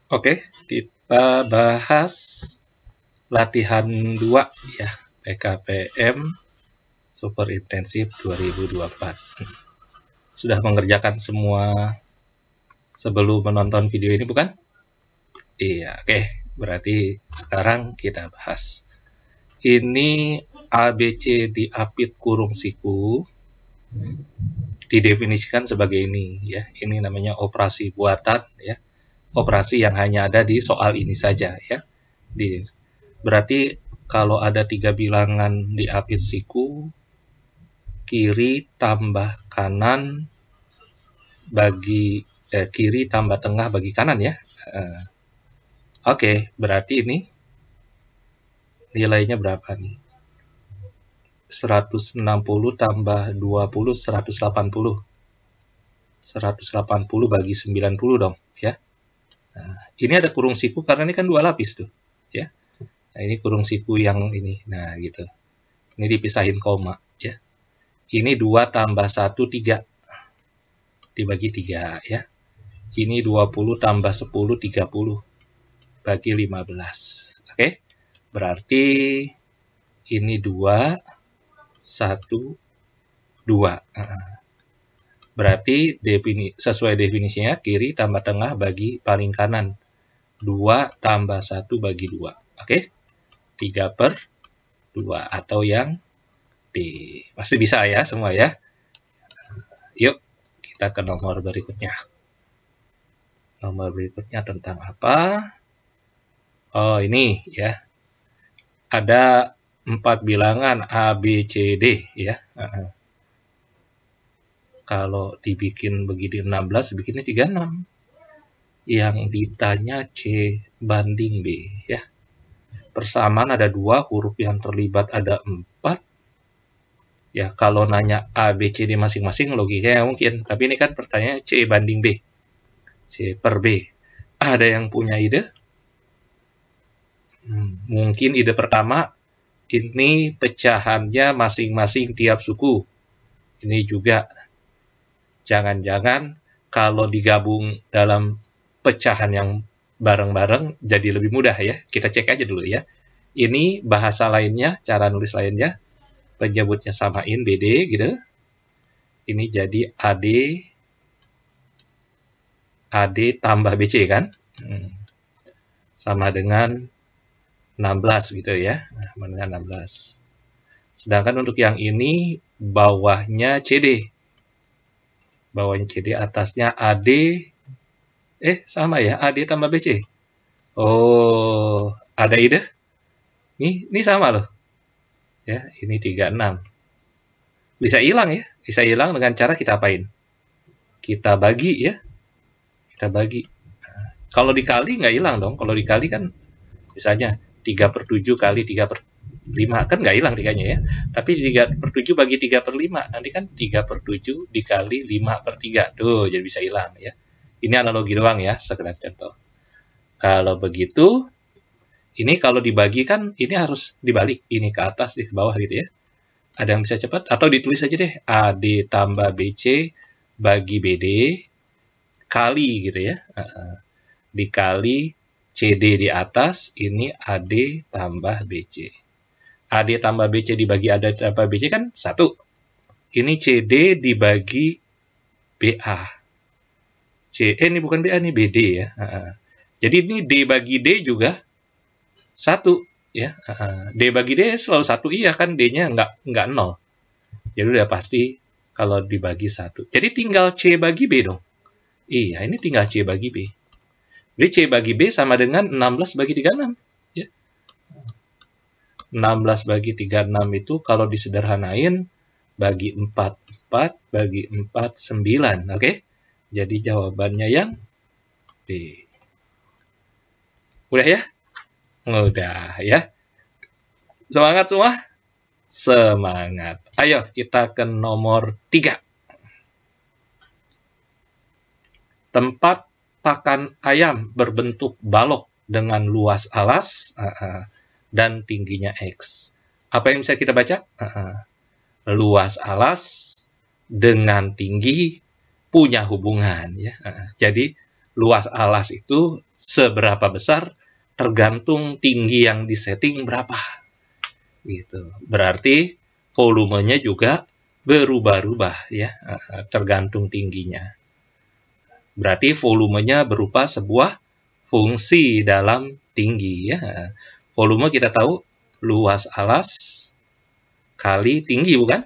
Oke, kita bahas latihan 2 ya, PKPM Super Intensif 2024. Sudah mengerjakan semua sebelum menonton video ini bukan? Iya, oke. Berarti sekarang kita bahas. Ini ABC diapit kurung siku didefinisikan sebagai ini ya. Ini namanya operasi buatan ya. Operasi yang hanya ada di soal ini saja ya. Berarti kalau ada 3 bilangan diapit siku, kiri tambah kanan bagi kiri tambah tengah bagi kanan ya. Oke, berarti ini nilainya berapa nih? 160 tambah 20, 180. 180 bagi 90 dong ya. Nah, ini ada kurung siku karena ini kan 2 lapis tuh ya. Nah, ini kurung siku yang ini. Nah, gitu. Ini dipisahin koma ya. Ini 2 tambah 1, 3. Dibagi 3 ya. Ini 20 tambah 10, 30. Bagi 15. Oke. Berarti ini 2, 1, 2. Berarti sesuai definisinya kiri tambah tengah bagi paling kanan. 2 tambah 1 bagi 2. Oke. 3/2 atau yang B. Pasti bisa ya semua ya. Yuk kita ke nomor berikutnya. Nomor berikutnya tentang apa? Oh ini ya. Ada 4 bilangan A, B, C, D ya. Kalau dibikin begini 16, bikinnya 36. Yang ditanya C banding B ya. Persamaan ada 2, huruf yang terlibat ada 4. Ya kalau nanya A, B, C, D masing-masing logikanya mungkin. Tapi ini kan pertanyaannya C banding B. C per B. Ada yang punya ide? Mungkin ide pertama, ini pecahannya masing-masing tiap suku. Ini juga jangan-jangan kalau digabung dalam pecahan yang bareng-bareng jadi lebih mudah ya. Kita cek aja dulu ya. Ini bahasa lainnya, cara nulis lainnya, penyebutnya samain BD gitu. Ini jadi AD tambah BC kan. Sama dengan 16 gitu ya. Sama dengan 16. Sedangkan untuk yang ini bawahnya CD. Bawahnya CD, atasnya AD. Sama ya, AD tambah BC. Oh, ada ide? Ini sama loh. Ya, ini 36. Bisa hilang ya. Bisa hilang dengan cara kita apain? Kita bagi ya. Kita bagi. Kalau dikali nggak hilang dong. Kalau dikali kan misalnya 3/7 kali 3/5 kan nggak hilang 3-nya ya. Tapi 3/7 bagi 3/5 nanti kan 3/7 dikali 5/3. Tuh, jadi bisa hilang ya. Ini analogi doang ya, sekedar contoh. Kalau begitu, ini kalau dibagi kan ini harus dibalik. Ini ke atas, di ke bawah gitu ya. Ada yang bisa cepat? Atau ditulis aja deh. AD tambah BC bagi BD kali gitu ya. Dikali CD di atas, ini AD tambah BC. AD tambah BC dibagi AD tambah BC kan 1. Ini CD dibagi BA. Ini bukan BA, ini BD ya. Jadi ini D bagi D juga 1 ya. D bagi D selalu 1, iya kan D-nya nggak 0. Jadi udah pasti kalau dibagi 1. Jadi tinggal C bagi B dong. Iya, ini tinggal C bagi B. Jadi C bagi B sama dengan 16 bagi 36 ya. 16 bagi 36 itu kalau disederhanain bagi 4 bagi 4 9. Oke. Jadi jawabannya yang B. Udah ya? Udah ya. Semangat semua? Semangat. Ayo kita ke nomor 3. Tempat pakan ayam berbentuk balok dengan luas alas dan tingginya X. Apa yang bisa kita baca? Luas alas dengan tinggi punya hubungan ya. Jadi luas alas itu seberapa besar tergantung tinggi yang disetting berapa. Gitu. Berarti volumenya juga berubah-ubah ya, tergantung tingginya. Berarti volumenya berupa sebuah fungsi dalam tinggi ya. Volume kita tahu luas alas kali tinggi, bukan?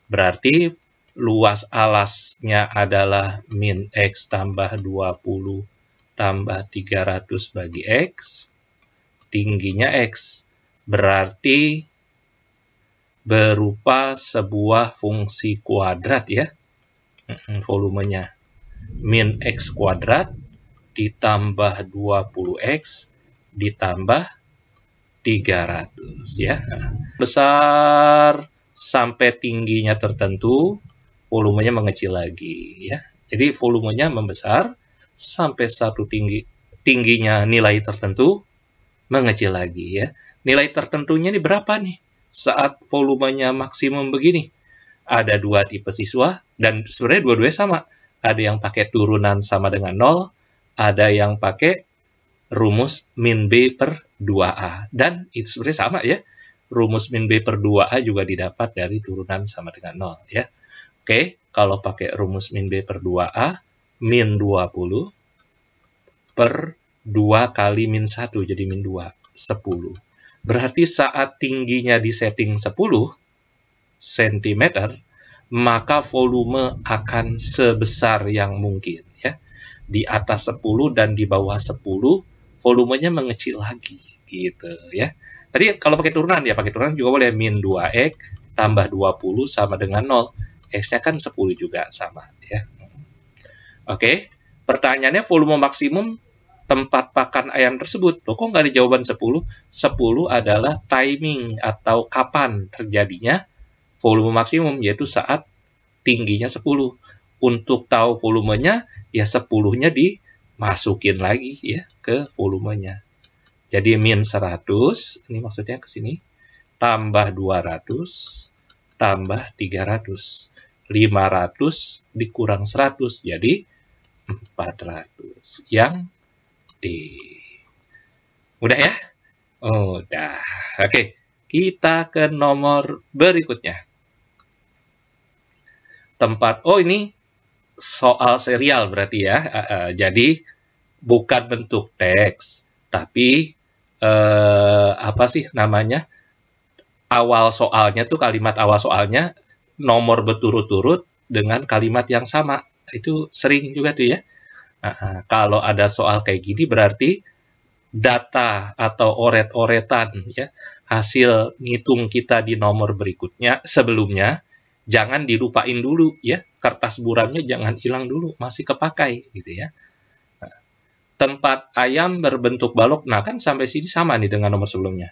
Berarti luas alasnya adalah min X tambah 20 tambah 300 bagi X. Tingginya X. Berarti berupa sebuah fungsi kuadrat ya. Volumenya. Min X kuadrat ditambah 20X ditambah 300 ya. Besar sampai tingginya tertentu, volumenya mengecil lagi ya. Jadi volumenya membesar sampai satu tingginya nilai tertentu mengecil lagi ya. Nilai tertentunya ini berapa nih? Saat volumenya maksimum begini. Ada dua tipe siswa dan sebenarnya dua-duanya sama. Ada yang pakai turunan sama dengan 0, ada yang pakai rumus min B per 2A. Dan itu sebenarnya sama ya. Rumus min B per 2A juga didapat dari turunan sama dengan 0 ya. Oke, kalau pakai rumus min B per 2A, min 20 per 2 kali min 1, jadi min 2, 10. Berarti saat tingginya di setting 10 cm, maka volume akan sebesar yang mungkin ya. Di atas 10 dan di bawah 10, volumenya mengecil lagi gitu ya. Tadi kalau pakai turunan ya, pakai turunan juga boleh min 2X tambah 20 sama dengan 0. X-nya kan 10 juga sama ya. Oke, pertanyaannya volume maksimum tempat pakan ayam tersebut. Loh, kok nggak ada jawaban 10? 10 adalah timing atau kapan terjadinya volume maksimum, yaitu saat tingginya 10. Untuk tahu volumenya, ya 10-nya dimasukin lagi ya ke volumenya. Jadi min 100, ini maksudnya ke sini, tambah 200, tambah 300. 500 dikurang 100, jadi 400. Yang D. Udah ya? Udah. Oke, kita ke nomor berikutnya. Ini soal serial berarti ya. Jadi bukan bentuk teks, tapi apa sih namanya? Awal soalnya tuh, kalimat awal soalnya nomor berturut-turut dengan kalimat yang sama. Itu sering juga tuh ya. Kalau ada soal kayak gini berarti data atau oret-oretan ya, hasil ngitung kita di nomor berikutnya sebelumnya jangan dilupain dulu ya, kertas buramnya jangan hilang dulu, masih kepakai gitu ya. Tempat ayam berbentuk balok, nah kan sampai sini sama nih dengan nomor sebelumnya.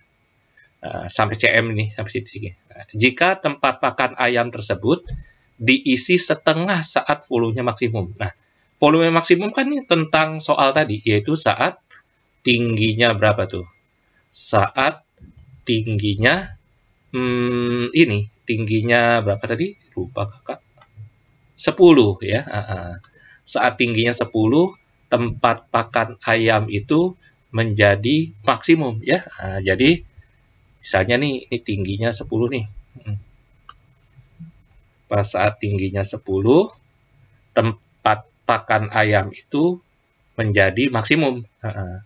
Sampai CM nih, sampai sini. Jika tempat pakan ayam tersebut diisi setengah saat volumenya maksimum. Nah, volume maksimum kan nih tentang soal tadi, yaitu saat tingginya berapa tuh? Saat tingginya tingginya berapa tadi? Lupa kakak. 10 ya. Saat tingginya 10, tempat pakan ayam itu menjadi maksimum ya. Jadi misalnya nih, ini tingginya 10 nih. Pas saat tingginya 10, tempat pakan ayam itu menjadi maksimum.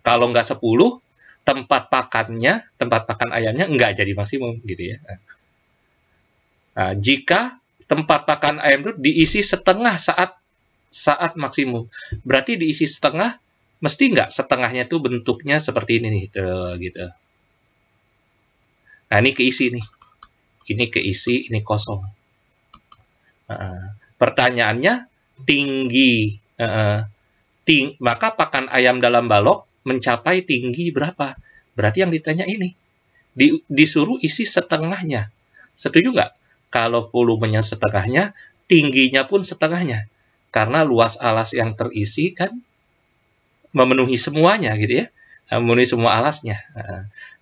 Kalau nggak 10, tempat pakan ayamnya nggak jadi maksimum gitu ya. Jika tempat pakan ayam itu diisi setengah saat maksimum, berarti diisi setengah, mesti nggak setengahnya itu bentuknya seperti ini nih, gitu. Nah, ini keisi nih. Ini keisi, ini kosong. Pertanyaannya, maka pakan ayam dalam balok mencapai tinggi berapa? Berarti yang ditanya ini. Disuruh isi setengahnya. Setuju nggak? Kalau volumenya setengahnya, tingginya pun setengahnya. Karena luas alas yang terisi kan memenuhi semuanya gitu ya. Memenuhi semua alasnya.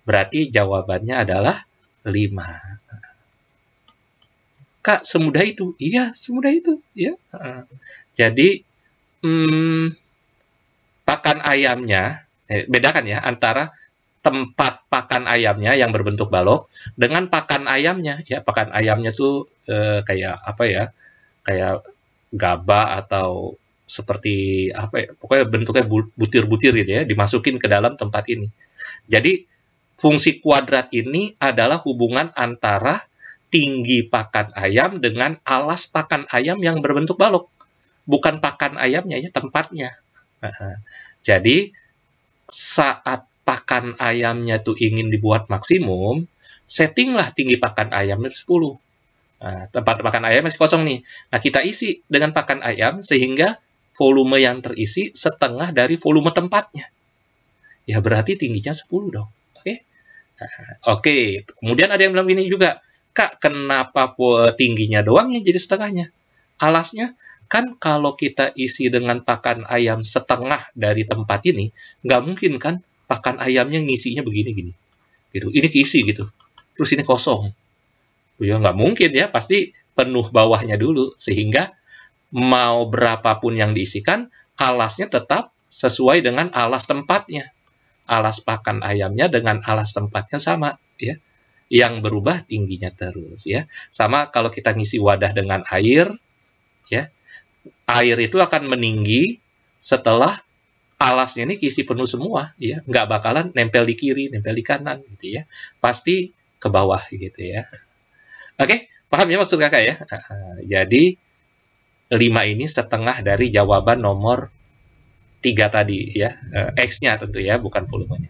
Berarti jawabannya adalah 5. Kak, semudah itu? Iya, semudah itu. Ya. Jadi, pakan ayamnya, bedakan ya antara tempat pakan ayamnya yang berbentuk balok dengan pakan ayamnya. Ya, pakan ayamnya tuh kayak apa ya? Kayak gaba atau seperti apa ya? Pokoknya bentuknya butir-butir gitu ya, dimasukin ke dalam tempat ini. Jadi fungsi kuadrat ini adalah hubungan antara tinggi pakan ayam dengan alas pakan ayam yang berbentuk balok. Bukan pakan ayamnya ya, tempatnya. Jadi saat pakan ayamnya tuh ingin dibuat maksimum, settinglah tinggi pakan ayamnya 10. Nah, tempat pakan ayam masih kosong nih. Nah, kita isi dengan pakan ayam sehingga volume yang terisi setengah dari volume tempatnya. Ya, berarti tingginya 10 dong. Oke? Oke, kemudian ada yang bilang gini juga, Kak, kenapa tingginya doang yang jadi setengahnya? Alasnya, kan kalau kita isi dengan pakan ayam setengah dari tempat ini, nggak mungkin kan pakan ayamnya ngisinya begini-gini. Gitu. Ini keisi gitu. Terus ini kosong. Ya nggak mungkin ya, pasti penuh bawahnya dulu. Sehingga mau berapapun yang diisikan, alasnya tetap sesuai dengan alas tempatnya. Alas pakan ayamnya dengan alas tempatnya sama. Ya. Yang berubah tingginya terus. Ya. Sama kalau kita ngisi wadah dengan air, ya, air itu akan meninggi setelah alasnya ini keisi penuh semua, ya, nggak bakalan nempel di kiri, nempel di kanan, gitu ya, pasti ke bawah, gitu ya. Oke, paham ya maksud kakak ya? Jadi 5 ini setengah dari jawaban nomor 3 tadi ya, X-nya tentu ya, bukan volumenya.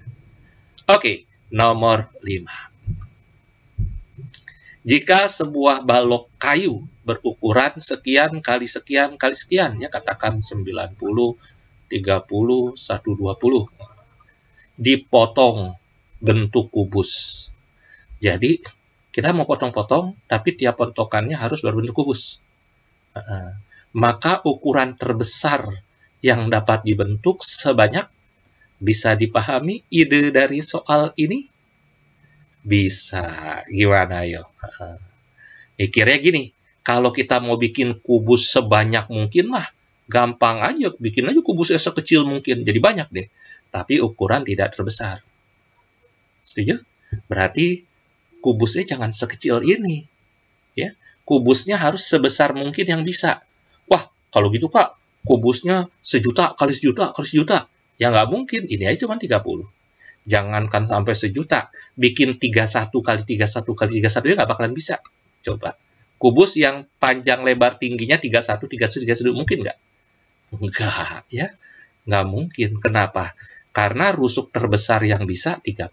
Oke, nomor 5. Jika sebuah balok kayu berukuran sekian kali sekian kali sekian, ya katakan 90, 30, 120, dipotong bentuk kubus. Jadi, kita mau potong-potong, tapi tiap potongannya harus berbentuk kubus. Maka ukuran terbesar yang dapat dibentuk sebanyak, bisa dipahami ide dari soal ini? Bisa. Gimana, yuk? Mikirnya gini, kalau kita mau bikin kubus sebanyak mungkin mah, gampang aja, bikin aja kubusnya sekecil mungkin, jadi banyak deh. Tapi ukuran tidak terbesar. Setuju? Berarti kubusnya jangan sekecil ini. Ya, kubusnya harus sebesar mungkin yang bisa. Wah, kalau gitu Kak, kubusnya sejuta kali sejuta kali sejuta. Ya nggak mungkin, ini aja cuma 30. Jangankan sampai sejuta, bikin 31 kali 31 kali 31 ya nggak bakalan bisa. Coba. Kubus yang panjang lebar tingginya 31, 31, 31, mungkin nggak? Enggak, ya. Nggak mungkin. Kenapa? Karena rusuk terbesar yang bisa 30.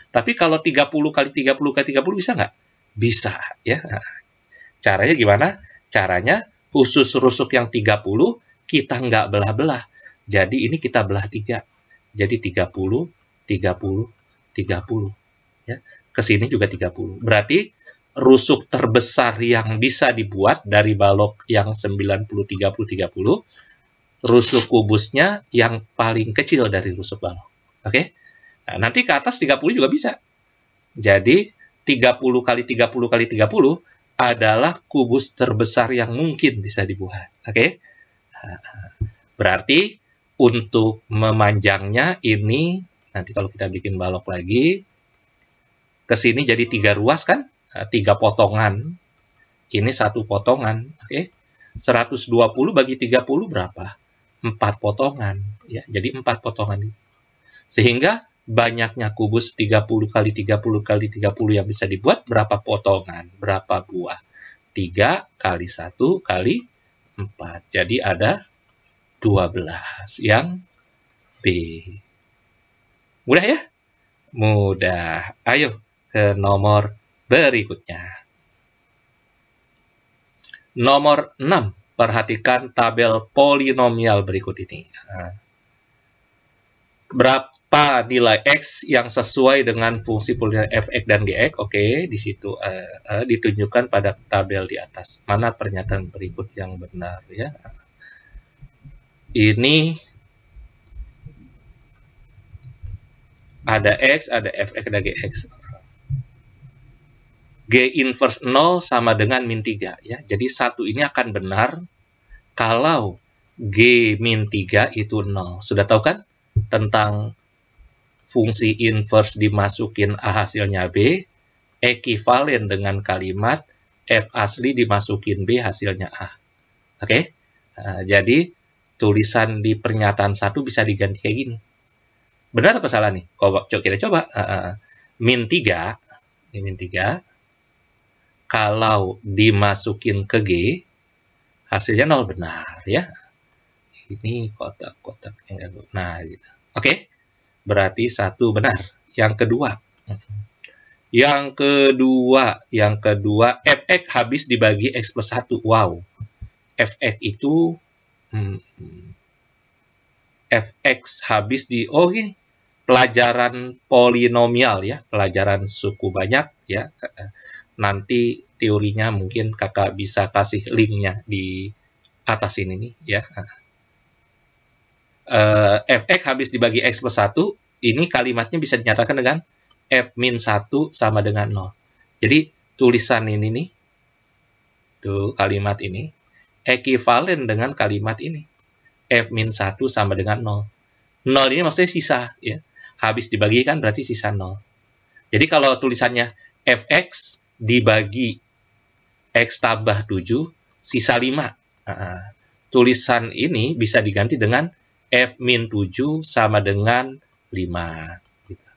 Tapi kalau 30 kali 30 kali 30 bisa nggak? Bisa, ya. Caranya gimana? Caranya, khusus rusuk yang 30, kita nggak belah-belah. Jadi ini kita belah 3. Jadi 30, 30, 30. Ya. Kesini juga 30. Berarti, rusuk terbesar yang bisa dibuat dari balok yang 90, 30, 30, rusuk kubusnya yang paling kecil dari rusuk balok. Oke? Nah, nanti ke atas 30 juga bisa. Jadi, 30 kali 30 kali 30 adalah kubus terbesar yang mungkin bisa dibuat. Oke? Berarti, untuk memanjangnya ini, nanti kalau kita bikin balok lagi, ke sini jadi 3 ruas kan? 3 potongan. Ini 1 potongan. Oke? 120 bagi 30 berapa? 4 potongan, ya. Jadi 4 potongan. Sehingga banyaknya kubus 30 kali 30 kali 30 yang bisa dibuat berapa potongan, berapa buah? 3 kali 1 kali 4. Jadi ada 12 yang B. Mudah ya? Mudah. Ayo ke nomor berikutnya. Nomor 6. Perhatikan tabel polinomial berikut ini. Berapa nilai X yang sesuai dengan fungsi polinomial fx dan gx? Oke, di situ ditunjukkan pada tabel di atas. Mana pernyataan berikut yang benar ya? Ini ada X, ada fx, ada gx. G inverse 0 sama dengan min 3 ya. Jadi 1 ini akan benar kalau G min 3 itu 0. Sudah tahu kan tentang fungsi inverse dimasukin A hasilnya B, ekivalen dengan kalimat F asli dimasukin B hasilnya A. Oke? Jadi tulisan di pernyataan 1 bisa diganti kayak gini. Benar apa salah nih? Kita coba. Min 3, ini min 3, kalau dimasukin ke G, hasilnya 0, benar ya. Ini kotak-kotak yang gak. Nah, gitu. Oke, berarti 1 benar. Yang kedua, fx habis dibagi x plus 1. Wow, fx itu fx habis di, ini pelajaran polinomial ya, pelajaran suku banyak ya. Nanti teorinya mungkin kakak bisa kasih linknya di atas ini nih ya. Fx habis dibagi x plus 1, ini kalimatnya bisa dinyatakan dengan f min 1 sama dengan 0. Jadi tulisan ini nih, tuh kalimat ini, ekivalen dengan kalimat ini. F min 1 sama dengan 0. 0 ini maksudnya sisa ya. Habis dibagi kan berarti sisa 0. Jadi kalau tulisannya fx dibagi x tambah 7, sisa 5. Tulisan ini bisa diganti dengan f min 7 sama dengan 5. Gitu.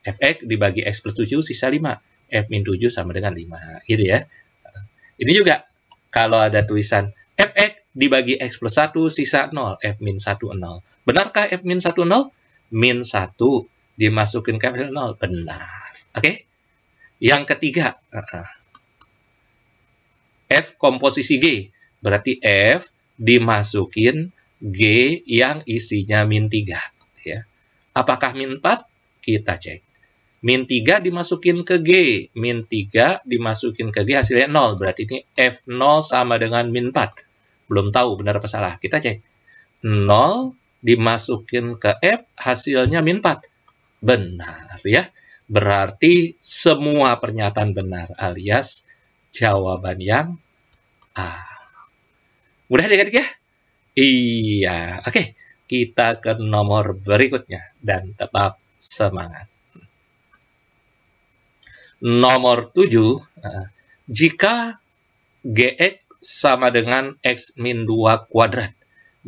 Fx dibagi x plus 7, sisa 5. F min 7 sama dengan 5. Gitu ya. Ini juga kalau ada tulisan fx dibagi x plus 1, sisa 0. F min 1, 0. Benarkah F min 1, 0? Min 1 dimasukin ke F 0. Benar. Oke? Yang ketiga, F komposisi G. Berarti F dimasukin G yang isinya min 3. Ya. Apakah min 4? Kita cek. Min 3 dimasukin ke G. Min 3 dimasukin ke G hasilnya 0. Berarti ini F0 sama dengan min 4. Belum tahu benar apa salah. Kita cek. 0 dimasukin ke F hasilnya min 4. Benar ya. Berarti semua pernyataan benar alias jawaban yang A. Mudah adik-adik ya? Iya. Oke. Kita ke nomor berikutnya dan tetap semangat. Nomor 7. Jika Gx sama dengan X min 2 kuadrat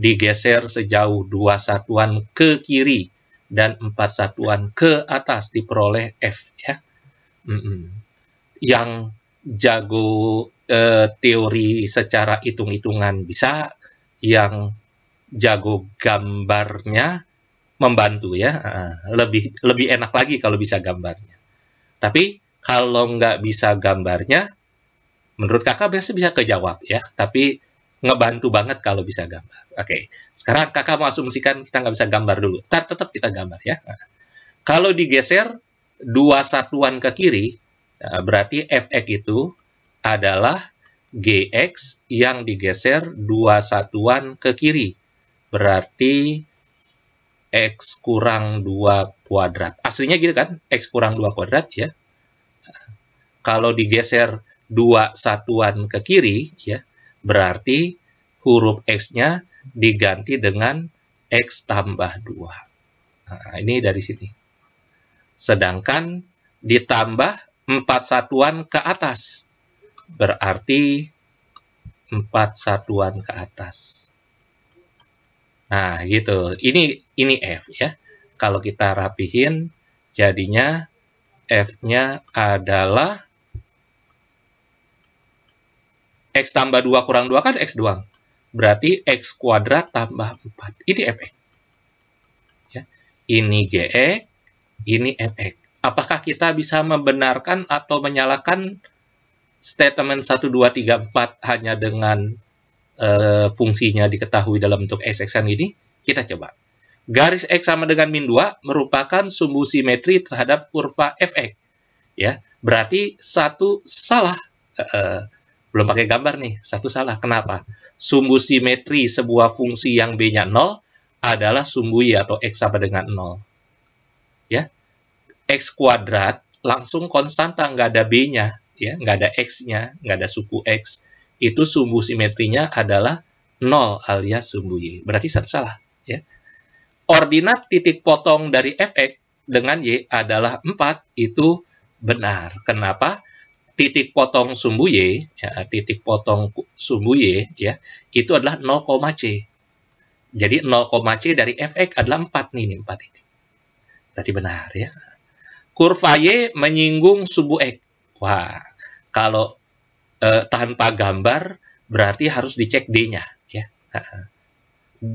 digeser sejauh 2 satuan ke kiri dan 4 satuan ke atas diperoleh F ya. Yang jago teori secara hitung-hitungan bisa, yang jago gambarnya membantu ya. Lebih enak lagi kalau bisa gambarnya. Tapi kalau nggak bisa gambarnya, menurut kakak biasanya bisa kejawab ya. Tapi ngebantu banget kalau bisa gambar. Oke, sekarang kakak mau asumsikan kita nggak bisa gambar dulu. Tetap kita gambar ya. Kalau digeser 2 satuan ke kiri, berarti fx itu adalah Gx yang digeser 2 satuan ke kiri. Berarti X kurang 2 kuadrat. Aslinya gitu kan? X kurang 2 kuadrat ya. Kalau digeser 2 satuan ke kiri, ya, berarti huruf X-nya diganti dengan X tambah 2. Nah, ini dari sini. Sedangkan ditambah 4 satuan ke atas. Berarti 4 satuan ke atas. Nah, gitu. Ini F ya. Kalau kita rapihin, jadinya F-nya adalah X tambah 2 kurang 2 kan X doang. Berarti X kuadrat tambah 4. Ini Fx. Ya. Ini Gx, ini Fx. Apakah kita bisa membenarkan atau menyalahkan statement 1, 2, 3, 4 hanya dengan fungsinya diketahui dalam bentuk X-X-an ini? Kita coba. Garis X sama dengan min 2 merupakan sumbu simetri terhadap kurva Fx. Ya, berarti 1 salah. Belum pakai gambar nih, 1 salah. Kenapa? Sumbu simetri sebuah fungsi yang B-nya 0 adalah sumbu Y atau X sama dengan 0. Ya, X kuadrat langsung konstanta, nggak ada B-nya. Ya, nggak ada X-nya, nggak ada suku X. Itu sumbu simetrinya adalah 0 alias sumbu Y. Berarti satu salah. Ya. Ordinat titik potong dari fx dengan Y adalah 4, itu benar. Kenapa? Titik potong sumbu Y, ya, titik potong sumbu Y, ya, itu adalah 0, C. Jadi 0, C dari fx adalah 4 nih 4 ini. Berarti benar ya. Kurva Y menyinggung sumbu X. Wah, kalau tanpa gambar berarti harus dicek D-nya ya.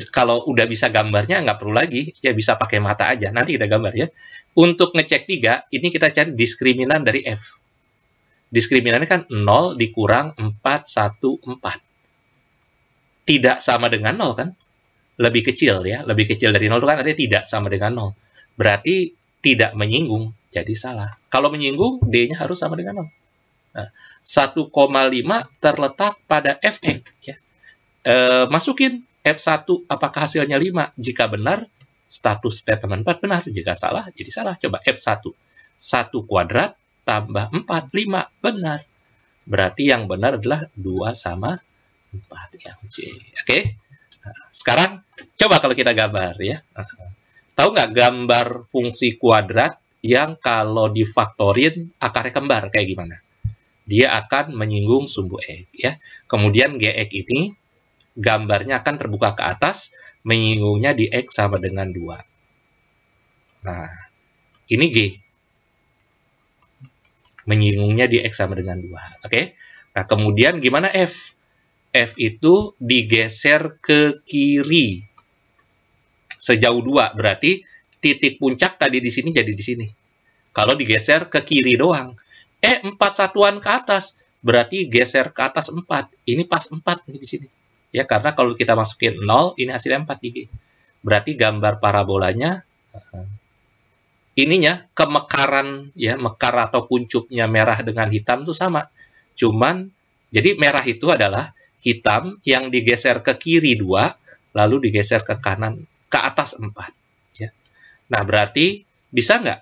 Kalau udah bisa gambarnya nggak perlu lagi, ya bisa pakai mata aja. Nanti kita gambar ya. Untuk ngecek 3, ini kita cari diskriminan dari F. Diskriminannya kan 0 dikurang 4, 1, 4. Tidak sama dengan 0 kan? Lebih kecil ya. Lebih kecil dari 0 itu kan artinya tidak sama dengan 0. Berarti tidak menyinggung, jadi salah. Kalau menyinggung, D-nya harus sama dengan 0. Nah, 1,5 terletak pada Fx. Ya. Masukin F1, apakah hasilnya 5? Jika benar, status statement 4 benar. Jika salah, jadi salah. Coba F1. 1 kuadrat tambah 4, 5. Benar. Berarti yang benar adalah 2 sama 4. Yang C. Oke? Nah, sekarang, coba kalau kita gambar ya. Tahu nggak gambar fungsi kuadrat yang kalau difaktorin akarnya kembar kayak gimana? Dia akan menyinggung sumbu X. Ya. Kemudian Gx ini gambarnya akan terbuka ke atas, menyinggungnya di X sama dengan 2. Nah, ini G. Menyinggungnya di X sama dengan 2. Oke? Nah, kemudian gimana F? F itu digeser ke kiri. Sejauh 2, berarti titik puncak tadi di sini jadi di sini. Kalau digeser ke kiri doang. 4 satuan ke atas, berarti geser ke atas 4. Ini pas 4 nih di sini. Ya, karena kalau kita masukin 0, ini hasilnya 4 di G. Berarti gambar parabolanya, ininya, kemekaran, ya, mekar atau kuncupnya merah dengan hitam itu sama. Cuman, jadi merah itu adalah hitam yang digeser ke kiri 2, lalu digeser ke kanan, ke atas 4. Ya. Nah, berarti bisa nggak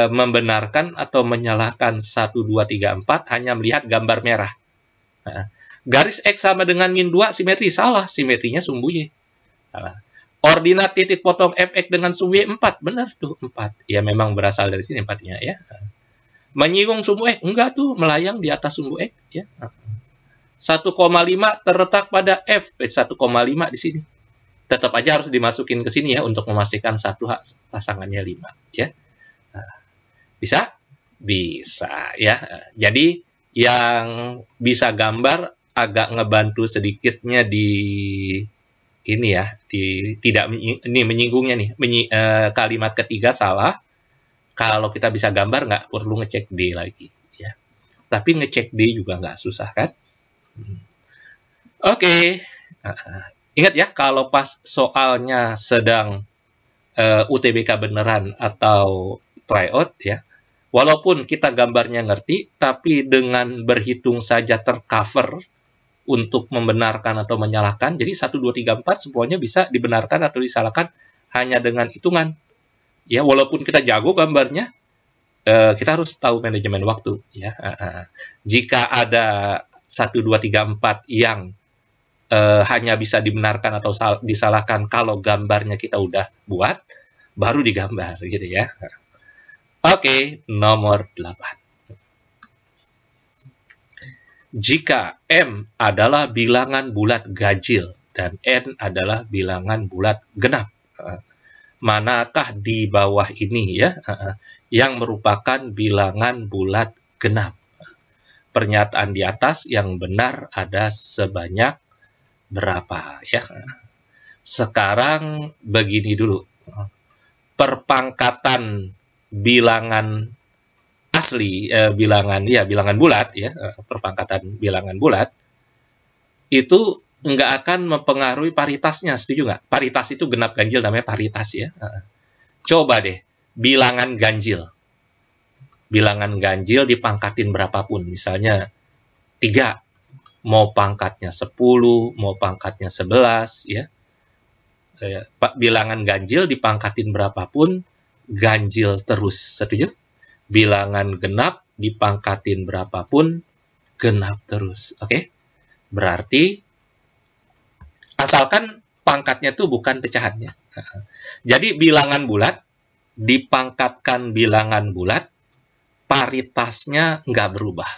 membenarkan atau menyalahkan 1, 2, 3, 4 hanya melihat gambar merah? Nah, garis X sama dengan min 2 simetri. Salah, simetrinya sumbu Y. Salah. Ordinat titik potong Fx dengan sumbu Y 4. Benar tuh, 4. Ya memang berasal dari sini 4-nya ya. Menyinggung sumbu X? Enggak tuh, melayang di atas sumbu X. Ya. 1,5 terletak pada F. 1,5 di sini. Tetap aja harus dimasukin ke sini ya untuk memastikan satu pasangannya 5. Ya. Bisa? Bisa ya. Jadi yang bisa gambar agak ngebantu sedikitnya di ini ya, di tidak ini menyinggungnya nih. Kalimat ketiga salah. Kalau kita bisa gambar nggak perlu ngecek D lagi ya. Tapi ngecek D juga nggak susah kan? Oke. Ingat ya, kalau pas soalnya sedang UTBK beneran atau tryout ya, walaupun kita gambarnya ngerti, tapi dengan berhitung saja tercover untuk membenarkan atau menyalahkan. Jadi 1, 2, 3, 4 semuanya bisa dibenarkan atau disalahkan hanya dengan hitungan. Ya, walaupun kita jago gambarnya, kita harus tahu manajemen waktu. Ya. Jika ada 1, 2, 3, 4 yang hanya bisa dibenarkan atau disalahkan kalau gambarnya kita udah buat, baru digambar gitu ya. Oke, nomor 8. Jika M adalah bilangan bulat ganjil dan N adalah bilangan bulat genap, manakah di bawah ini ya yang merupakan bilangan bulat genap? Pernyataan di atas yang benar ada sebanyak berapa ya? Sekarang begini dulu. Perpangkatan bilangan asli, bilangan bulat ya, perpangkatan bilangan bulat itu nggak akan mempengaruhi paritasnya, setuju nggak? Paritas itu genap ganjil namanya paritas ya. Coba deh, bilangan ganjil. Bilangan ganjil dipangkatin berapapun, misalnya 3, mau pangkatnya 10, mau pangkatnya 11 ya. Bilangan ganjil dipangkatin berapapun, ganjil terus, setuju? Bilangan genap dipangkatin berapapun, genap terus. Oke? Berarti Asalkan pangkatnya itu bukan pecahannya. Jadi bilangan bulat, dipangkatkan bilangan bulat, paritasnya nggak berubah.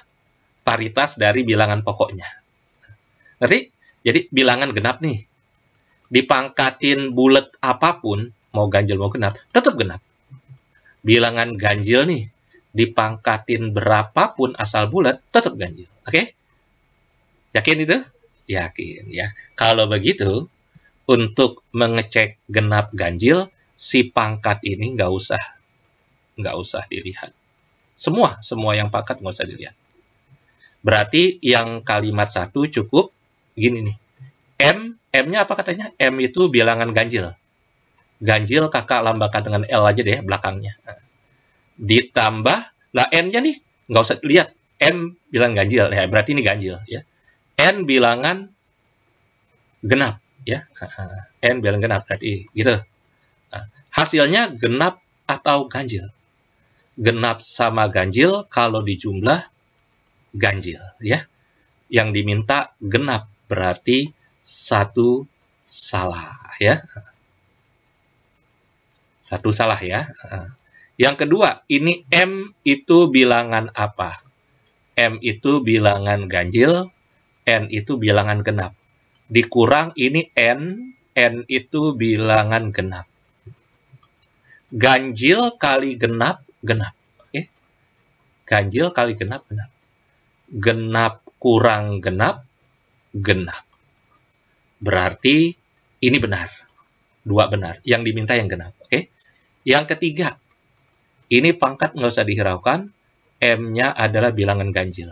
Paritas dari bilangan pokoknya. Ngerti? Jadi bilangan genap nih. Dipangkatin bulat apapun, mau ganjil mau genap, tetap genap. Bilangan ganjil nih, dipangkatin berapapun asal bulat, tetap ganjil. Oke? Yakin itu? Yakin ya. Kalau begitu, untuk mengecek genap ganjil, si pangkat ini nggak usah dilihat. Semua yang pangkat nggak usah dilihat. Berarti yang kalimat 1 cukup gini nih. M-nya apa katanya? M itu bilangan ganjil. Ganjil kakak lambangkan dengan L aja deh belakangnya. Ditambah, lah N-nya nih, nggak usah lihat. M bilangan ganjil, ya berarti ini ganjil. Ya. N bilangan genap. Ya. N bilangan genap, berarti gitu. Hasilnya genap atau ganjil. Genap sama ganjil, kalau dijumlah, ganjil. Ya. Yang diminta genap, berarti 1 salah. Ya. 1 salah ya. Yang kedua, ini M itu bilangan apa? M itu bilangan ganjil, N itu bilangan genap. Dikurang ini N itu bilangan genap. Ganjil kali genap, genap. Oke? Ganjil kali genap, genap. Genap kurang genap, genap. Berarti ini benar. 2 benar. Yang diminta yang genap. Oke? Yang ketiga, ini pangkat nggak usah dihiraukan, M-nya adalah bilangan ganjil.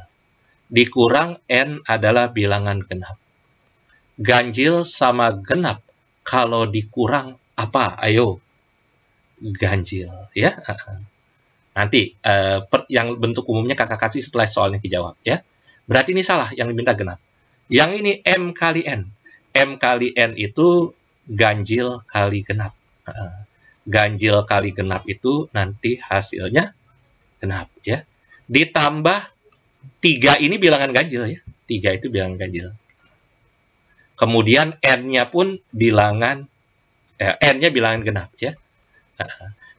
Dikurang N adalah bilangan genap. Ganjil sama genap, kalau dikurang apa? Ayo, ganjil. Ya. Nanti, yang bentuk umumnya kakak kasih setelah soalnya dijawab. Ya. Berarti ini salah, yang diminta genap. Yang ini M kali N. M kali N itu ganjil kali genap. Ganjil kali genap itu nanti hasilnya genap. Ya. Ditambah 3 ini bilangan ganjil ya. 3 itu bilangan ganjil. Kemudian N-nya pun bilangan N-nya bilangan genap ya.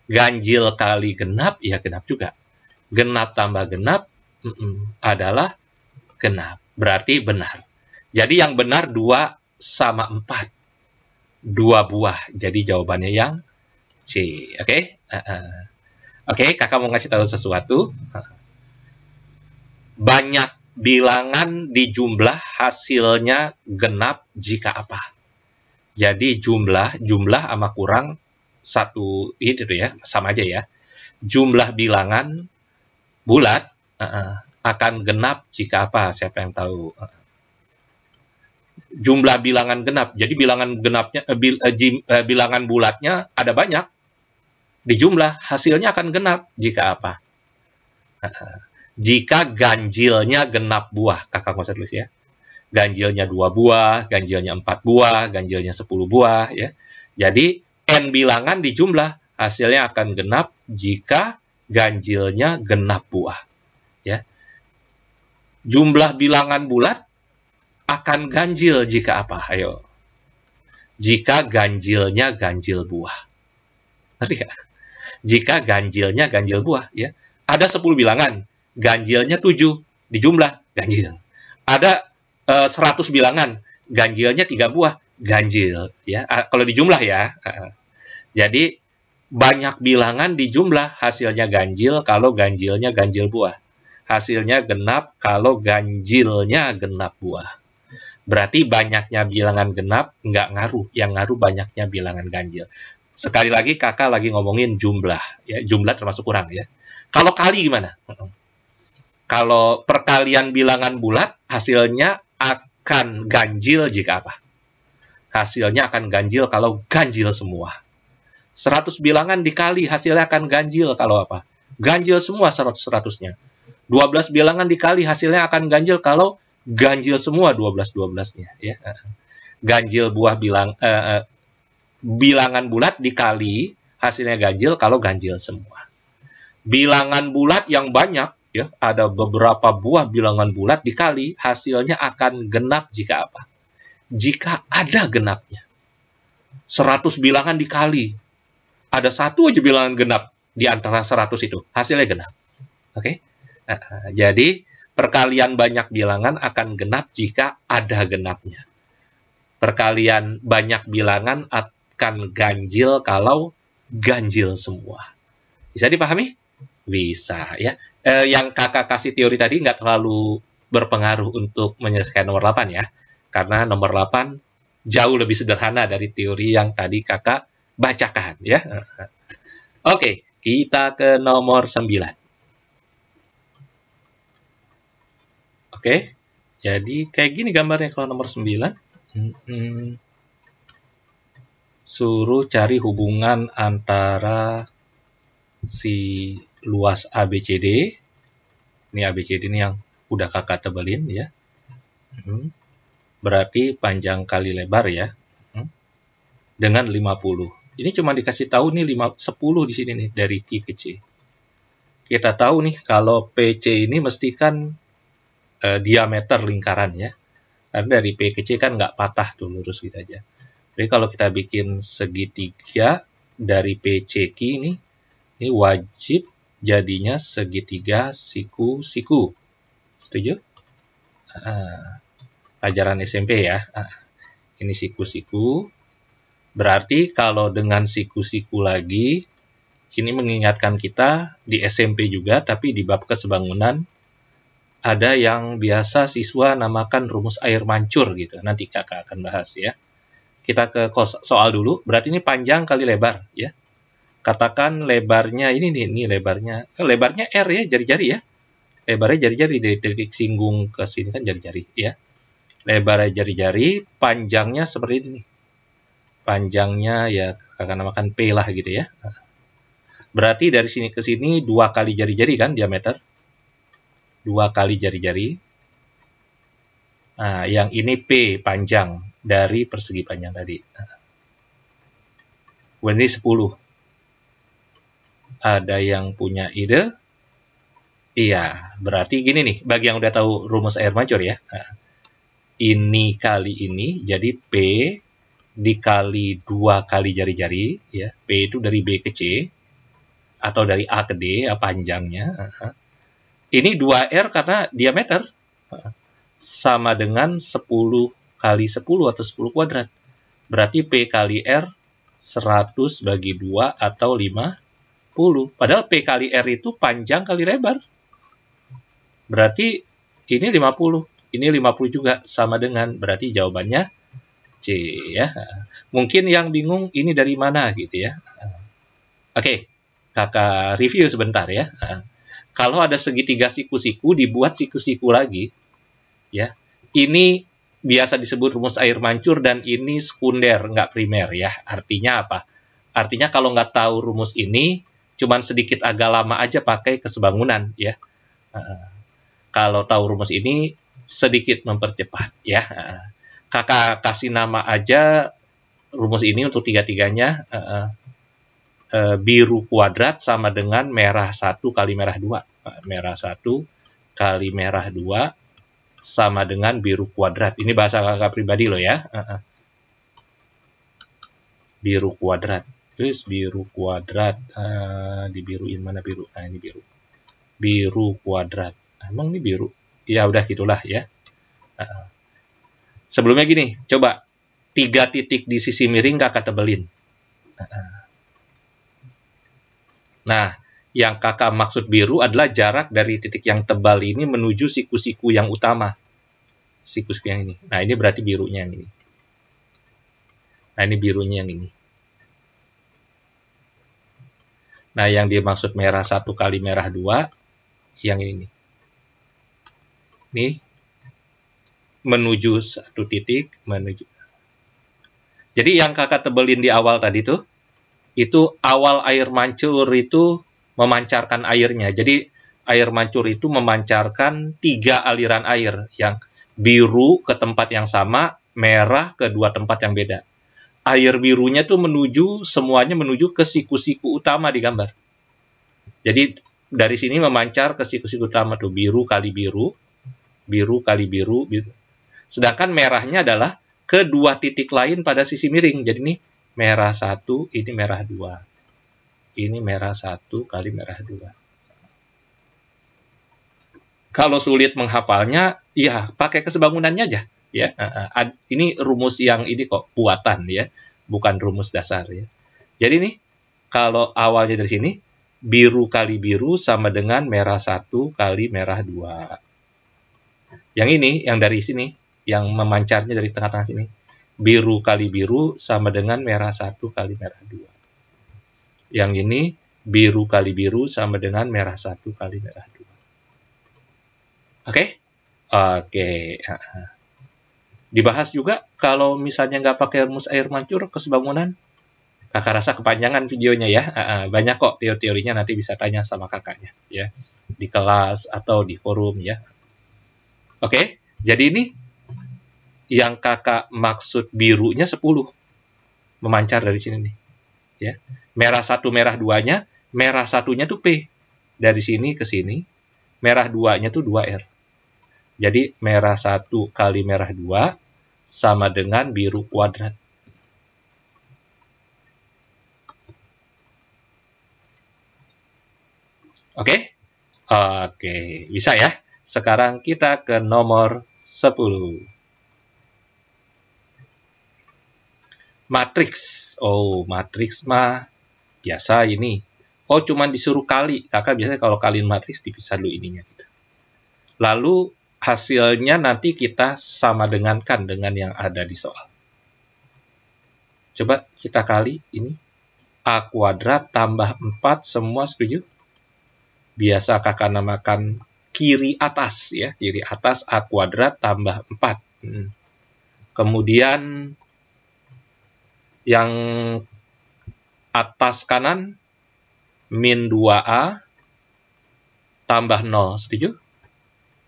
Ganjil kali genap ya genap juga. Genap tambah genap adalah genap. Berarti benar. Jadi yang benar 2 sama 4. 2 buah. Jadi jawabannya yang C. Oke? Oke, kakak mau ngasih tahu sesuatu. Banyak bilangan dijumlah hasilnya genap jika apa? Jadi jumlah sama kurang 1 itu ya, sama aja ya. Jumlah bilangan bulat akan genap jika apa? Siapa yang tahu? Jumlah bilangan genap. Jadi bilangan genapnya bilangan bulatnya ada banyak. Dijumlah hasilnya akan genap jika apa? Jika ganjilnya genap buah, kakak nggak usah tulis ya. Ganjilnya 2 buah, ganjilnya 4 buah, ganjilnya 10 buah, ya. Jadi, N bilangan dijumlah, hasilnya akan genap jika ganjilnya genap buah. Ya. Jumlah bilangan bulat akan ganjil jika apa? Ayo. Jika ganjilnya ganjil buah. Ngerti nggak? Jika ganjilnya ganjil buah, ya. Ada 10 bilangan. Ganjilnya 7, dijumlah, ganjil. Ada 100 bilangan, ganjilnya 3 buah, ganjil. Ya. Kalau dijumlah ya. Jadi, banyak bilangan dijumlah, hasilnya ganjil kalau ganjilnya ganjil buah. Hasilnya genap kalau ganjilnya genap buah. Berarti banyaknya bilangan genap nggak ngaruh. Yang ngaruh banyaknya bilangan ganjil. Sekali lagi, kakak lagi ngomongin jumlah. Ya, jumlah termasuk kurang. Ya. Kalau kali gimana? Kalau perkalian bilangan bulat, hasilnya akan ganjil jika apa? Hasilnya akan ganjil kalau ganjil semua. 100 bilangan dikali, hasilnya akan ganjil kalau apa? Ganjil semua 100-100-nya. 12 bilangan dikali, hasilnya akan ganjil kalau ganjil semua 12-12-nya. Ya. Ganjil buah bilangan bulat dikali, hasilnya ganjil kalau ganjil semua. Bilangan bulat yang banyak, ya, ada beberapa buah bilangan bulat dikali, hasilnya akan genap jika apa? jika ada genapnya. 100 bilangan dikali. Ada satu aja bilangan genap di antara 100 itu. Hasilnya genap. Oke? Jadi, perkalian banyak bilangan akan genap jika ada genapnya. Perkalian banyak bilangan akan ganjil kalau ganjil semua. Bisa dipahami? Bisa, ya. Yang kakak kasih teori tadi nggak terlalu berpengaruh untuk menyelesaikan nomor 8 ya. Karena nomor 8 jauh lebih sederhana dari teori yang tadi kakak bacakan ya. Oke, kita ke nomor 9. Oke, jadi kayak gini gambarnya kalau nomor 9. Suruh cari hubungan antara si luas ABCD. Ini ABCD ini yang udah kakak tebelin ya. Berarti panjang kali lebar ya. Dengan 50. Ini cuma dikasih tahu nih 10 di sini nih dari I ke C. Kita tahu nih kalau PC ini mesti kan diameter lingkaran ya. Karena dari P ke C kan nggak patah tuh, lurus gitu aja. Jadi kalau kita bikin segitiga dari PCQ ini wajib jadinya segitiga siku-siku. Setuju? Pelajaran SMP ya. Ini siku-siku. Berarti kalau dengan siku-siku lagi, ini mengingatkan kita di SMP juga, tapi di bab kesebangunan, ada yang biasa siswa namakan rumus air mancur gitu. Nanti kakak akan bahas ya. Kita ke soal dulu. Berarti ini panjang kali lebar ya. Katakan lebarnya ini lebarnya R ya, jari-jari ya. Lebarnya jari-jari dari titik singgung ke sini kan jari-jari ya. Lebarnya jari-jari, panjangnya seperti ini. Panjangnya ya kakak namakan P lah gitu ya. Berarti dari sini ke sini 2 kali jari-jari kan diameter. 2 kali jari-jari. Nah, yang ini P panjang dari persegi panjang tadi. Ini 10. Ada yang punya ide? Iya, berarti gini nih, bagi yang udah tahu rumus air mancur ya. Ini kali ini, jadi P dikali 2 kali jari-jari, ya. P itu dari B ke C, atau dari A ke D, panjangnya. Ini 2R karena diameter. Sama dengan 10 kali 10 atau 10 kuadrat. Berarti P kali R 100 bagi 2 atau 50. Padahal P kali R itu panjang kali lebar. Berarti ini 50. Ini 50 juga sama dengan. Berarti jawabannya C ya. Mungkin yang bingung ini dari mana gitu ya. Oke, kakak review sebentar ya. Kalau ada segitiga siku-siku, dibuat siku-siku lagi. Ya, ini biasa disebut rumus air mancur dan ini sekunder, nggak primer ya. Artinya apa? Artinya kalau nggak tahu rumus ini, cuman sedikit agak lama aja pakai kesebangunan ya. Kalau tahu rumus ini, sedikit mempercepat ya. Kakak kasih nama aja rumus ini untuk tiga-tiganya. Biru kuadrat sama dengan merah 1 kali merah 2. Merah 1 kali merah 2 sama dengan biru kuadrat. Ini bahasa kakak pribadi loh ya. Biru kuadrat. Terus biru kuadrat. Dibiruin mana biru? Nah ini biru. Biru kuadrat. Emang ini biru? Ya udah gitulah ya. Sebelumnya gini, coba 3 titik di sisi miring kakak tebelin. Nah, yang kakak maksud biru adalah jarak dari titik yang tebal ini menuju siku-siku yang utama. Siku-siku yang ini. Nah, ini berarti birunya yang ini. Nah, ini birunya yang ini. Nah, yang dimaksud merah 1 kali merah 2, yang ini. Ini menuju satu titik, menuju. Jadi, yang kakak tebelin di awal tadi tuh, itu awal air mancur itu memancarkan airnya. Jadi air mancur itu memancarkan 3 aliran air, yang biru ke tempat yang sama, merah ke 2 tempat yang beda. Air birunya tuh semuanya menuju ke siku-siku utama di gambar. Jadi dari sini memancar ke siku-siku utama tuh, biru kali biru, biru kali biru, biru. Sedangkan merahnya adalah ke dua titik lain pada sisi miring. Jadi ini merah 1, ini merah 2. Ini merah 1 kali merah 2. Kalau sulit menghafalnya, ya pakai kesebangunannya aja. Ya, ini rumus yang ini kok buatan ya, bukan rumus dasar ya. Jadi nih, kalau awalnya dari sini, biru kali biru sama dengan merah 1 kali merah 2. Yang ini, yang dari sini, yang memancarnya dari tengah-tengah sini, biru kali biru sama dengan merah 1 kali merah 2. Yang ini, biru kali biru sama dengan merah 1 kali merah 2. Oke? Oke. Dibahas juga, kalau misalnya nggak pakai rumus air mancur, kesebangunan, kakak rasa kepanjangan videonya ya. Banyak kok teori-teorinya, nanti bisa tanya sama kakaknya ya, di kelas atau di forum ya. Oke, jadi ini yang kakak maksud birunya 10 memancar dari sini nih ya. Merah 1 merah 2-nya, merah 1-nya tuh P dari sini ke sini, merah 2-nya tuh 2R. Jadi merah 1 kali merah 2 sama dengan biru kuadrat. Oke? Oke, bisa ya. Sekarang kita ke nomor 10. Matriks. Oh, matriks mah biasa ini. Oh, cuman disuruh kali. Kakak biasanya kalau kaliin matriks dipisah dulu ininya gitu. Lalu hasilnya nanti kita sama dengankan dengan yang ada di soal. Coba kita kali ini. A kuadrat tambah 4, semua setuju? Biasa kakak namakan kiri atas ya. Kiri atas A kuadrat tambah 4. Kemudian yang atas kanan min 2A tambah 0. Setuju?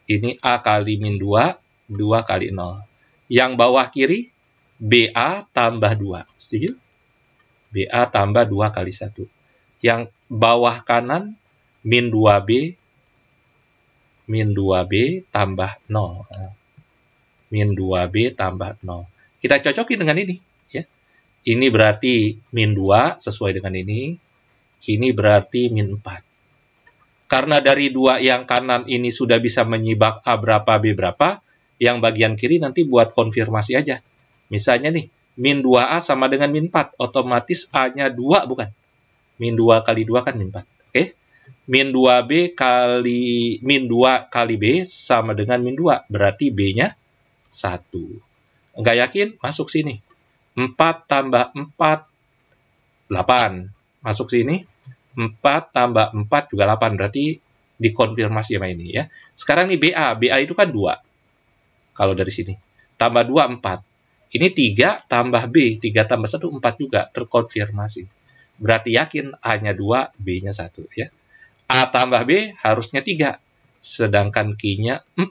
Ini A kali min 2, 2 kali 0. Yang bawah kiri, BA tambah 2. Setuju? BA tambah 2 kali 1. Yang bawah kanan, min 2B tambah 0. Min 2B tambah 0. Kita cocokin dengan ini. Ya. Ini berarti min 2 sesuai dengan ini. Ini berarti min 4. Karena dari 2 yang kanan ini sudah bisa menyibak A berapa, B berapa, yang bagian kiri nanti buat konfirmasi aja. Misalnya nih, min 2A sama dengan min 4, otomatis A-nya 2 bukan? Min 2 kali 2 kan min 4. Oke? Min 2B kali min 2 kali B sama dengan min 2, berarti B-nya 1. Enggak yakin? Masuk sini. 4 tambah 4, 8. Masuk sini. 4 tambah 4 juga 8, berarti dikonfirmasi sama ini ya. Sekarang nih BA, BA itu kan 2. Kalau dari sini. Tambah 2, 4. Ini 3 tambah B, 3 tambah 1, 4 juga, terkonfirmasi. Berarti yakin A-nya 2, B-nya 1 ya. A tambah B harusnya 3, sedangkan Q-nya 4.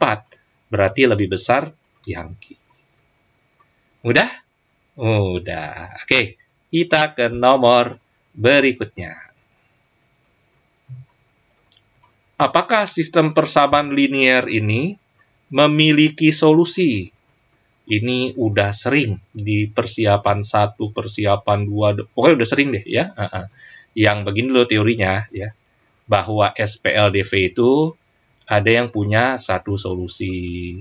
Berarti lebih besar yang Q. Udah? Udah. Oke, kita ke nomor berikutnya. Apakah sistem persamaan linear ini memiliki solusi? Ini udah sering di persiapan 1, persiapan 2, pokoknya udah sering deh ya. Yang begini loh teorinya ya, bahwa SPLDV itu ada yang punya satu solusi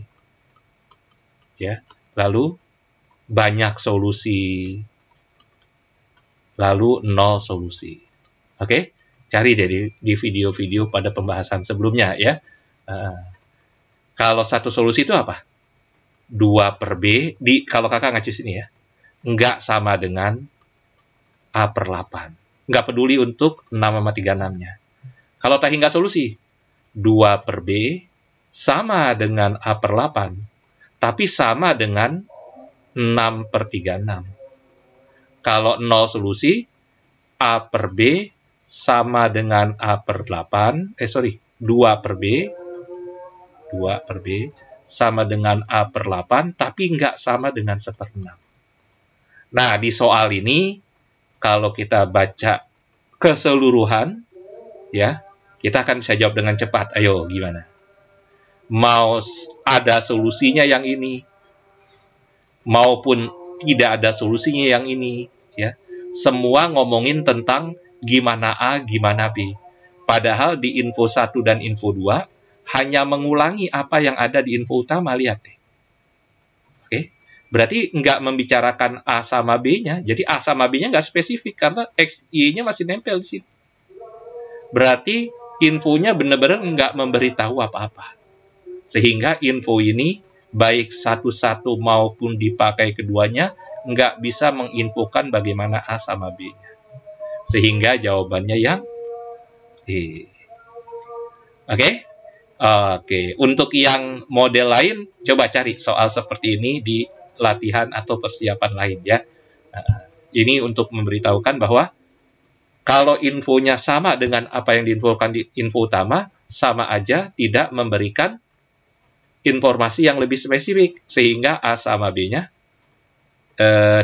ya, lalu banyak solusi, lalu 0 solusi. Oke? Cari deh di video-video pada pembahasan sebelumnya ya. Kalau satu solusi itu apa? 2 per B, kalau kakak ngacu sini ya, nggak sama dengan A per 8. Nggak peduli untuk 6 sama 36-nya. Kalau tadi nggak solusi, 2 per B sama dengan A per 8, tapi sama dengan 6 per 36. Kalau 0 solusi, A per B sama dengan A per 8, 2 per B sama dengan A per 8, tapi nggak sama dengan 1/6. Nah, di soal ini, kalau kita baca keseluruhan, ya, kita akan bisa jawab dengan cepat. Ayo, gimana? Mau ada solusinya yang ini, maupun tidak ada solusinya yang ini, ya. Semua ngomongin tentang gimana A, gimana B. Padahal di info 1 dan info 2 hanya mengulangi apa yang ada di info utama, lihat deh. Oke. Berarti nggak membicarakan A sama B-nya, jadi A sama B-nya nggak spesifik karena X, Y-nya masih nempel di sini. Berarti infonya benar-benar nggak memberitahu apa-apa. Sehingga info ini, baik satu-satu maupun dipakai keduanya, nggak bisa menginfokan bagaimana A sama B-nya. Sehingga jawabannya yang D. Oke? Oke. Untuk yang model lain, coba cari soal seperti ini di latihan atau persiapan lain ya. Ini untuk memberitahukan bahwa kalau infonya sama dengan apa yang diinfokan di info utama, sama aja tidak memberikan informasi yang lebih spesifik, sehingga A sama B-nya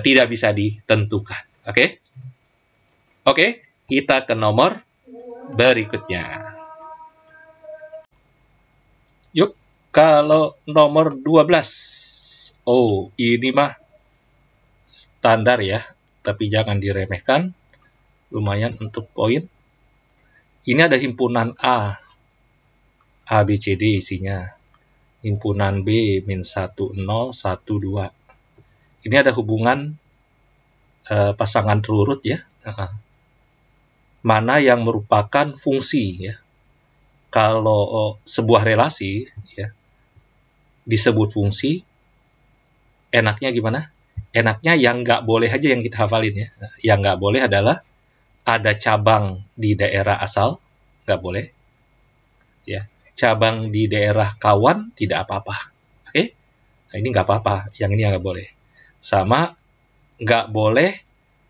tidak bisa ditentukan. Oke? Oke, kita ke nomor berikutnya. Yuk, kalau nomor 12. Oh, ini mah standar ya, tapi jangan diremehkan. Lumayan untuk poin. Ini ada himpunan A. A, B, C, D isinya. Himpunan B, min 1, 0, 1, 2. Ini ada hubungan pasangan terurut ya. Mana yang merupakan fungsi ya. Kalau sebuah relasi ya disebut fungsi, enaknya gimana? Enaknya yang nggak boleh aja yang kita hafalin ya. Yang nggak boleh adalah ada cabang di daerah asal, nggak boleh. Ya, cabang di daerah kawan tidak apa-apa. Oke? Nah, ini nggak apa-apa. Yang ini nggak boleh. Sama nggak boleh,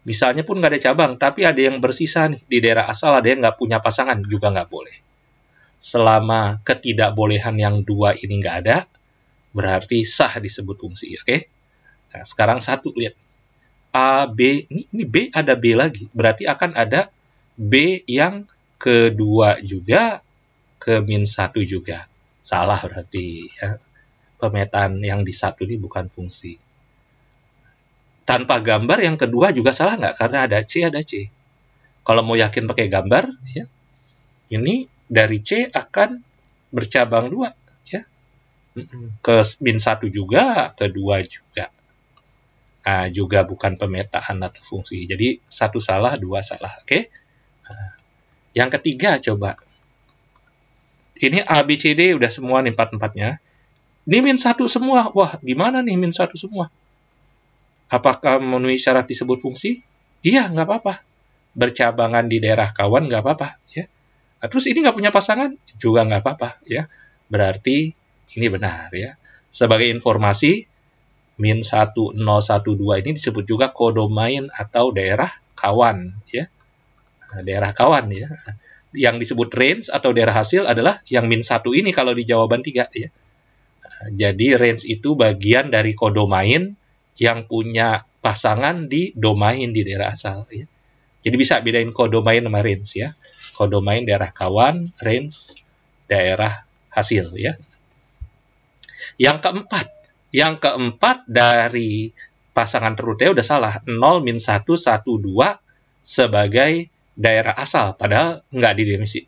misalnya pun nggak ada cabang, tapi ada yang bersisa nih di daerah asal, ada yang nggak punya pasangan, juga nggak boleh. Selama ketidakbolehan yang dua ini nggak ada, berarti sah disebut fungsi. Oke? Nah, sekarang satu, lihat. A, B, ini B ada B lagi. Berarti akan ada B yang kedua juga, ke min 1 juga. Salah berarti. Ya. Pemetaan yang di satu ini bukan fungsi. Tanpa gambar yang kedua juga salah nggak? Karena ada C, ada C. Kalau mau yakin pakai gambar, ya, ini dari C akan bercabang 2. Ya. Ke min 1 juga, ke 2 juga. Nah, juga bukan pemetaan atau fungsi. Jadi, 1 salah, 2 salah. Oke? Nah, yang ketiga, coba. Ini A, B, C, D udah semua nih 4-4-nya. Ini min 1 semua. Wah, gimana nih min 1 semua? Apakah memenuhi syarat disebut fungsi? Iya, nggak apa-apa. Bercabangan di daerah kawan, nggak apa-apa. Ya. Nah, terus ini nggak punya pasangan? Juga nggak apa-apa. Ya. Berarti ini benar. Ya. Sebagai informasi, min 1, 0, 1, 2 ini disebut juga kodomain atau daerah kawan. Ya. Nah, daerah kawan. Ya. Yang disebut range atau daerah hasil adalah yang min 1 ini kalau di jawaban 3. Ya. Nah, jadi range itu bagian dari kodomain yang punya pasangan di domain di daerah asal. Ya. Jadi bisa bedain kodomain sama range. Ya. Kodomain daerah kawan, range daerah hasil. Ya. Yang keempat dari pasangan terurutnya udah salah. 0, min 1, 1, 2 sebagai daerah asal. Padahal nggak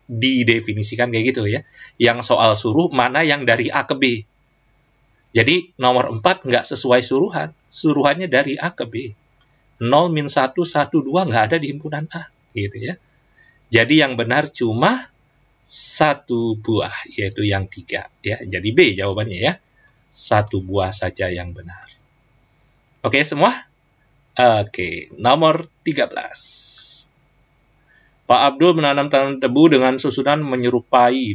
didefinisikan kayak gitu ya. Yang soal suruh mana yang dari A ke B. Jadi nomor 4 nggak sesuai suruhan. Suruhannya dari A ke B. 0, min 1, 1, 2 nggak ada di himpunan A. Gitu ya. Jadi yang benar cuma 1 buah, yaitu yang 3. Ya. Jadi B jawabannya ya. 1 buah saja yang benar. Oke semua? Oke, nomor 13. Pak Abdul menanam tanaman tebu dengan susunan menyerupai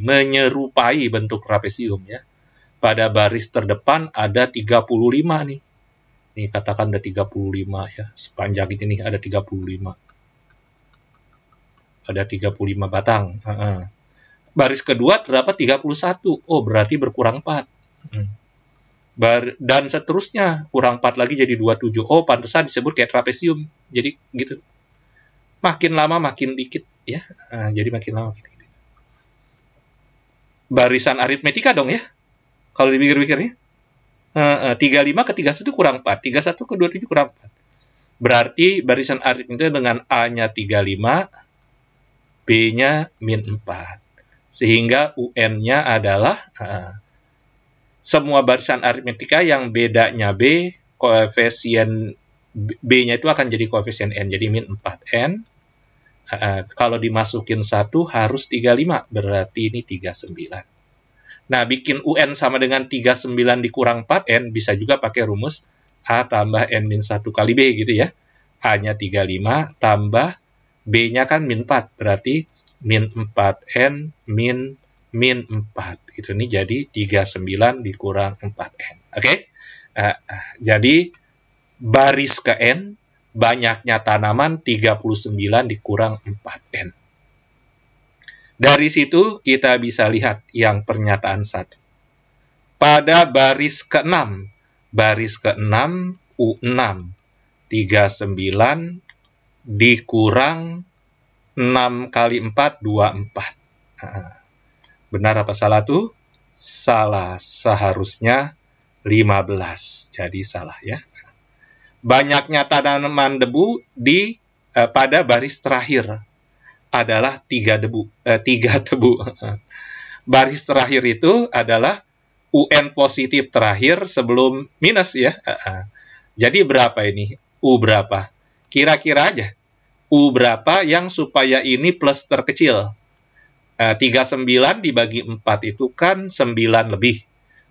bentuk trapesium ya. Pada baris terdepan ada 35 nih. Nih katakan ada 35 ya. Sepanjang ini nih ada 35. Ada 35 batang. Baris kedua terdapat 31. Oh, berarti berkurang 4. Dan seterusnya kurang 4 lagi jadi 27. Oh, pantesan disebut kayak trapesium. Jadi gitu. Makin lama makin dikit ya. Jadi makin lama makin dikit. Barisan aritmetika dong ya. Kalau dipikir-pikirnya. 35 ke 31 kurang 4. 31 ke 27 kurang 4. Berarti barisan aritmetik dengan A-nya 35, B-nya min 4. Sehingga UN-nya adalah semua barisan aritmetika yang bedanya B, koefisien B-nya itu akan jadi koefisien N, jadi min 4N. Kalau dimasukin 1 harus 35, berarti ini 39. Nah, bikin UN sama dengan 39 dikurang 4N, bisa juga pakai rumus A tambah N min 1 kali B gitu ya. A-nya 35 tambah B-nya kan min 4, berarti min 4N min 4. Gitu, ini jadi 39 dikurang 4N. Oke? Jadi, baris ke N, banyaknya tanaman 39 dikurang 4N. Dari situ kita bisa lihat yang pernyataan 1. Pada baris ke-6 U6 39 dikurang 6 kali 4 24. Benar apa salah tuh? Salah, seharusnya 15. Jadi salah ya. Banyaknya tanaman debu pada baris terakhir adalah 3 debu. Baris terakhir itu adalah UN positif terakhir sebelum minus ya. Jadi berapa ini? U berapa? Kira-kira aja. U berapa yang supaya ini plus terkecil? 39 dibagi 4 itu kan 9 lebih.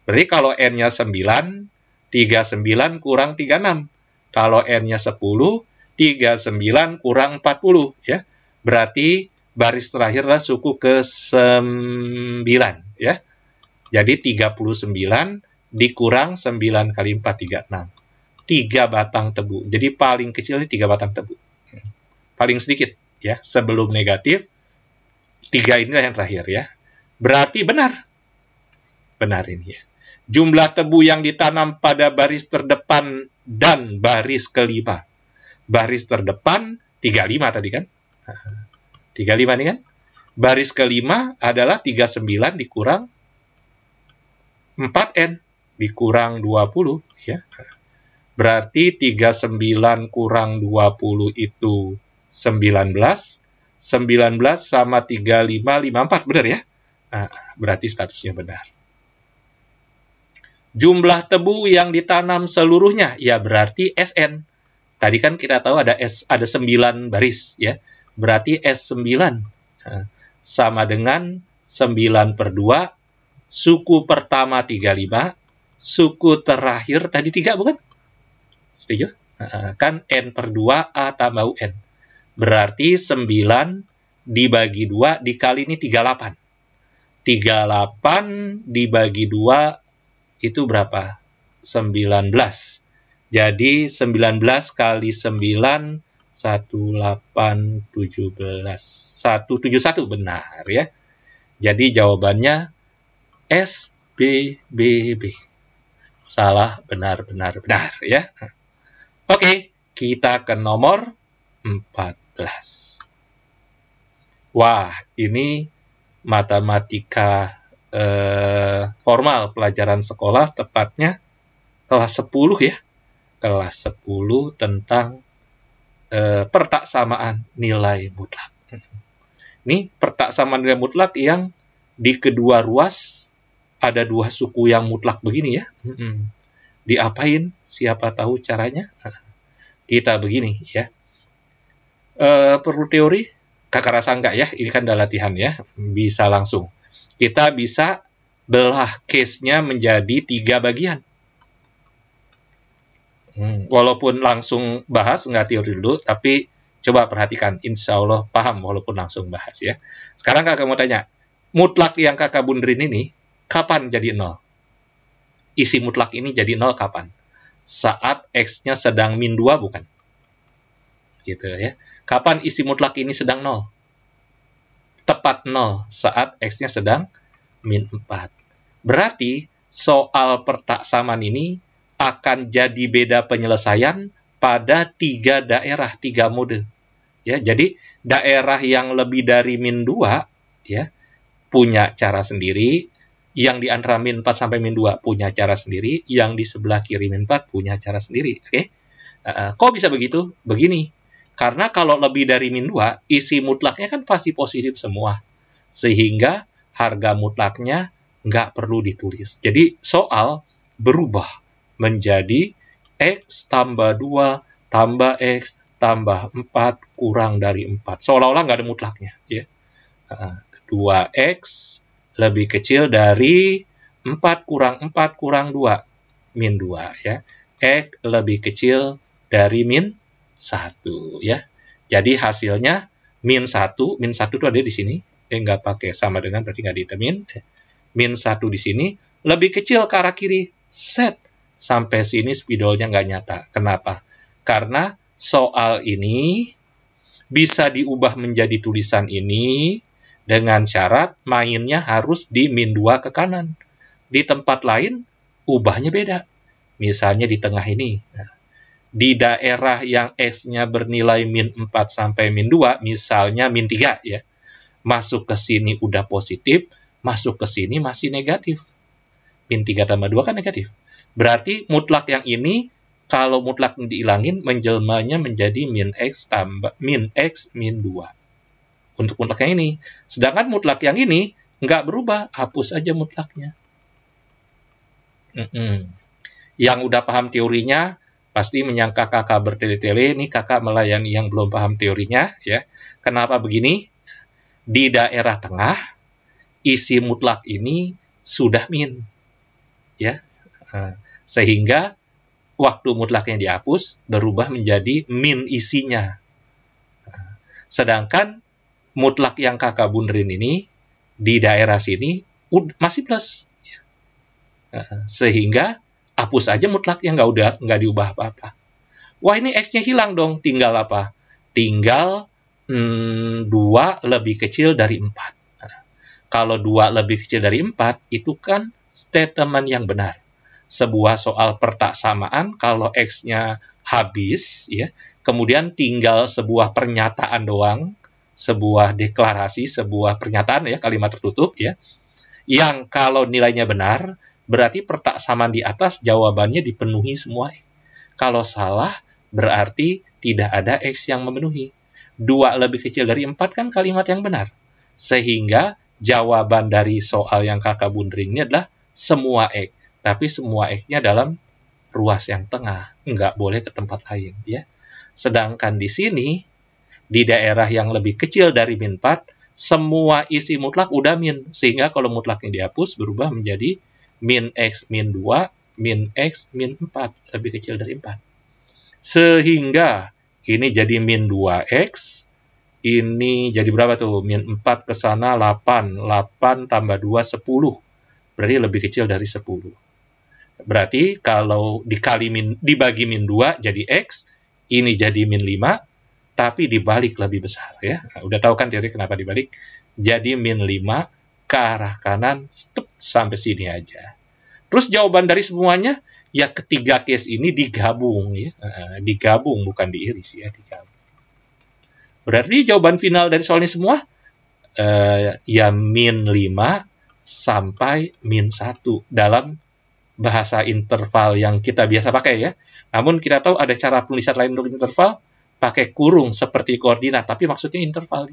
Berarti kalau N-nya 9, 39 kurang 36. Kalau N-nya 10, 39 kurang 40. Ya. Berarti baris terakhir adalah suku ke-9. Ya. Jadi 39 dikurang 9 kali 4, 36. 3 batang tebu. Jadi paling kecil ini 3 batang tebu. Paling sedikit. Ya. Sebelum negatif, 3 inilah yang terakhir ya. Berarti benar. Benar ini ya. Jumlah tebu yang ditanam pada baris terdepan dan baris kelima. Baris terdepan 35 tadi kan? 35 nih kan? Baris kelima adalah 39 dikurang 4N dikurang 20 ya. Berarti 39 kurang 20 itu 19. 19 sama 35, 54, benar ya? Berarti statusnya benar. Jumlah tebu yang ditanam seluruhnya, ya berarti SN. Tadi kan kita tahu ada 9 baris, ya. Berarti S9 sama dengan 9/2, suku pertama 35, suku terakhir tadi 3, bukan? Setuju? Kan N/2 A tambah UN. Berarti 9 dibagi 2 dikali ini 38. 38 dibagi 2 itu berapa? 19. Jadi 19 kali 9, 1817. 171 benar ya. Jadi jawabannya SBBB. Salah, benar ya. Oke, kita ke nomor 14. Wah, ini matematika formal pelajaran sekolah, tepatnya kelas 10 ya. Kelas 10 tentang pertaksamaan nilai mutlak. Ini pertaksamaan nilai mutlak yang di kedua ruas ada 2 suku yang mutlak begini ya. Diapain? Siapa tahu caranya? Kita begini ya. Perlu teori? Kakak rasa enggak ya, ini kan udah latihan ya, bisa langsung. Kita bisa belah case-nya menjadi 3 bagian. Walaupun langsung bahas, nggak teori dulu, tapi coba perhatikan, insya Allah paham walaupun langsung bahas ya. Sekarang kakak mau tanya, mutlak yang kakak bunderin ini, kapan jadi 0? Isi mutlak ini jadi 0 kapan? Saat X-nya sedang min 2 bukan? Gitu ya. Kapan isi mutlak ini sedang 0? Tepat 0 saat X-nya sedang min 4. Berarti soal pertaksamaan ini akan jadi beda penyelesaian pada 3 daerah, 3 mode. Ya, jadi daerah yang lebih dari min 2 ya punya cara sendiri. Yang di antara min 4 sampai min 2 punya cara sendiri, yang di sebelah kiri min 4 punya cara sendiri. Oke? Kok bisa begitu? Begini. Karena kalau lebih dari min 2, isi mutlaknya kan pasti positif semua. Sehingga harga mutlaknya nggak perlu ditulis. Jadi soal berubah menjadi X tambah 2 tambah X tambah 4 kurang dari 4. Seolah-olah nggak ada mutlaknya. Ya. 2X lebih kecil dari 4 kurang 2, min 2. Ya. X lebih kecil dari min 1. Ya. Jadi hasilnya min 1 itu ada di sini. Nggak pakai sama dengan, berarti nggak ditemin. Min 1 di sini lebih kecil ke arah kiri. Set. Sampai sini spidolnya nggak nyata. Kenapa? Karena soal ini bisa diubah menjadi tulisan ini dengan syarat mainnya harus di min 2 ke kanan. Di tempat lain, ubahnya beda. Misalnya di tengah ini. Nah, di daerah yang X-nya bernilai min 4 sampai min 2, misalnya min 3 ya. Masuk ke sini udah positif, masuk ke sini masih negatif. Min 3 tambah 2 kan negatif. Berarti mutlak yang ini, kalau mutlak dihilangin, menjelmanya menjadi min X tambah min X min 2. Untuk mutlak yang ini. Sedangkan mutlak yang ini nggak berubah, hapus aja mutlaknya. Yang udah paham teorinya, pasti menyangka kakak bertele-tele, ini kakak melayani yang belum paham teorinya. Ya. Kenapa begini? Di daerah tengah, isi mutlak ini sudah min. Ya. Sehingga waktu mutlaknya dihapus, berubah menjadi min isinya. Sedangkan mutlak yang kakak bunderin ini, di daerah sini, masih plus. Sehingga, hapus aja mutlak yang nggak diubah apa-apa. Wah, ini X-nya hilang dong. Tinggal apa? Tinggal 2 lebih kecil dari 4. Kalau 2 lebih kecil dari 4, itu kan statement yang benar. Sebuah soal pertaksamaan, kalau X-nya habis, ya, kemudian tinggal sebuah pernyataan doang, sebuah deklarasi, sebuah pernyataan, ya, kalimat tertutup, ya, yang kalau nilainya benar, berarti pertaksamaan di atas jawabannya dipenuhi semua. Kalau salah, berarti tidak ada X yang memenuhi. 2 lebih kecil dari 4 kan kalimat yang benar. Sehingga jawaban dari soal yang kakak bunderin ini adalah semua X. Tapi semua X-nya dalam ruas yang tengah. Nggak boleh ke tempat lain. Ya. Sedangkan di sini, di daerah yang lebih kecil dari min 4, semua isi mutlak udah min. Sehingga kalau mutlaknya dihapus, berubah menjadi min X min 2, min X min 4. Lebih kecil dari 4. Sehingga ini jadi min 2X. Ini jadi berapa tuh? Min 4 ke sana 8. 8 tambah 2, 10. Berarti lebih kecil dari 10. Berarti kalau dibagi min 2 jadi X, ini jadi min 5, tapi dibalik lebih besar. Ya. Nah, udah tahu kan teori kenapa dibalik? Jadi min 5 ke arah kanan, step, sampai sini aja. Terus jawaban dari semuanya, ya ketiga case ini digabung. Ya. Digabung, bukan diiris. Ya, digabung. Berarti jawaban final dari soal ini semua, ya min 5 sampai min 1 dalam bahasa interval yang kita biasa pakai ya. Namun kita tahu ada cara penulisan lain untuk interval, pakai kurung seperti koordinat, tapi maksudnya interval.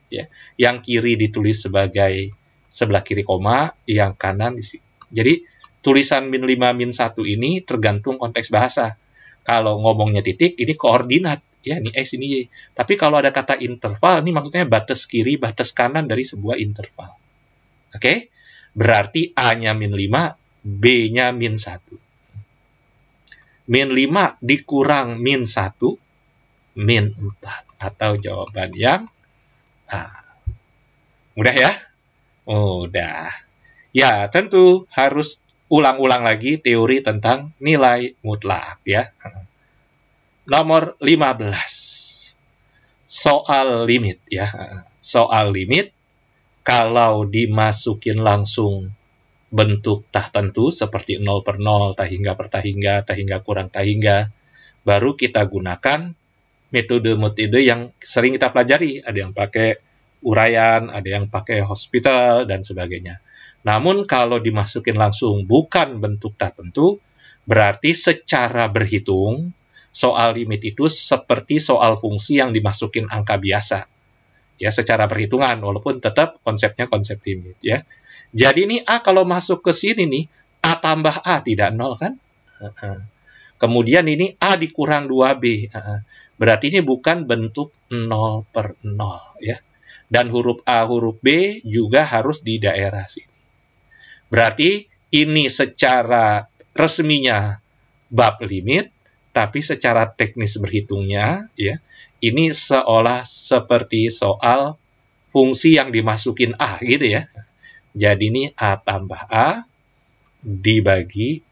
Ya. Yang kiri ditulis sebagai sebelah kiri koma, yang kanan di sini. Jadi tulisan min 5, min 1 ini tergantung konteks bahasa. Kalau ngomongnya titik, ini koordinat. Ya, ini X, ini Y. Tapi kalau ada kata interval, ini maksudnya batas kiri, batas kanan dari sebuah interval. Oke? Berarti A-nya min 5, B-nya min 1. Min 5 dikurang min 1, min 4. Atau jawaban yang A. Mudah ya? Mudah. Ya, tentu harus ulang-ulang lagi teori tentang nilai mutlak ya. Nomor 15. Soal limit ya. Soal limit kalau dimasukin langsung bentuk tah tentu seperti 0 per 0, tah hingga per tah hingga kurang tah hingga, baru kita gunakan metode-metode yang sering kita pelajari. Ada yang pakai uraian, ada yang pakai hospital, dan sebagainya. Namun kalau dimasukin langsung bukan bentuk tertentu, berarti secara berhitung, soal limit itu seperti soal fungsi yang dimasukin angka biasa. Ya, secara perhitungan, walaupun tetap konsepnya konsep limit, ya. Jadi ini A kalau masuk ke sini nih, A tambah A tidak 0 kan? Kemudian ini A dikurang 2B. Berarti ini bukan bentuk 0 per 0, ya. Dan huruf A, huruf B juga harus di daerah sini. Berarti ini secara resminya bab limit, tapi secara teknis berhitungnya, ya, ini seolah seperti soal fungsi yang dimasukin A, gitu ya. Jadi ini A tambah A dibagi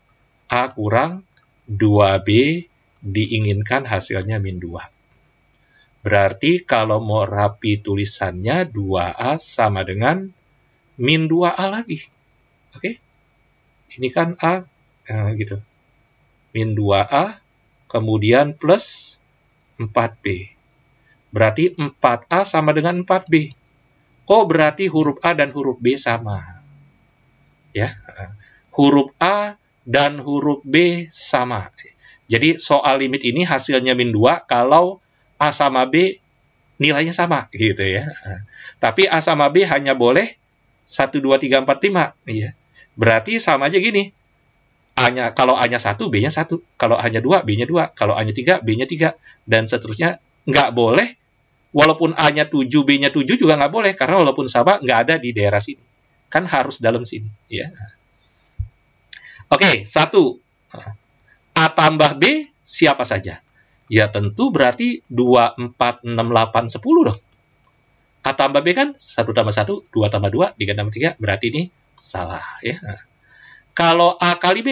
A kurang 2B diinginkan hasilnya min 2. Berarti kalau mau rapi tulisannya 2A sama dengan min 2A lagi. Oke? Ini kan A, gitu. Min 2A, kemudian plus 4B. Berarti 4A sama dengan 4B. Oh, berarti huruf A dan huruf B sama. Ya, huruf A dan huruf B sama. Jadi soal limit ini hasilnya min 2 kalau A sama B nilainya sama, gitu ya. Tapi A sama B hanya boleh 1, 2, 3, 4, 5. Ya. Berarti sama aja gini. Kalau A-nya 1, B-nya 1. Kalau A-nya 2, B-nya 2. Kalau A-nya 3, B-nya 3. Dan seterusnya. Nggak boleh. Walaupun A-nya 7, B-nya 7 juga nggak boleh. Karena walaupun sama, nggak ada di daerah sini. Kan harus dalam sini. Ya. Oke, 1. A tambah B siapa saja? Ya tentu berarti 2, 4, 6, 8, 10 dong. A tambah B kan 1 tambah 1, 2 tambah 2, 3 tambah 3. Berarti ini salah. Ya. Kalau A kali B.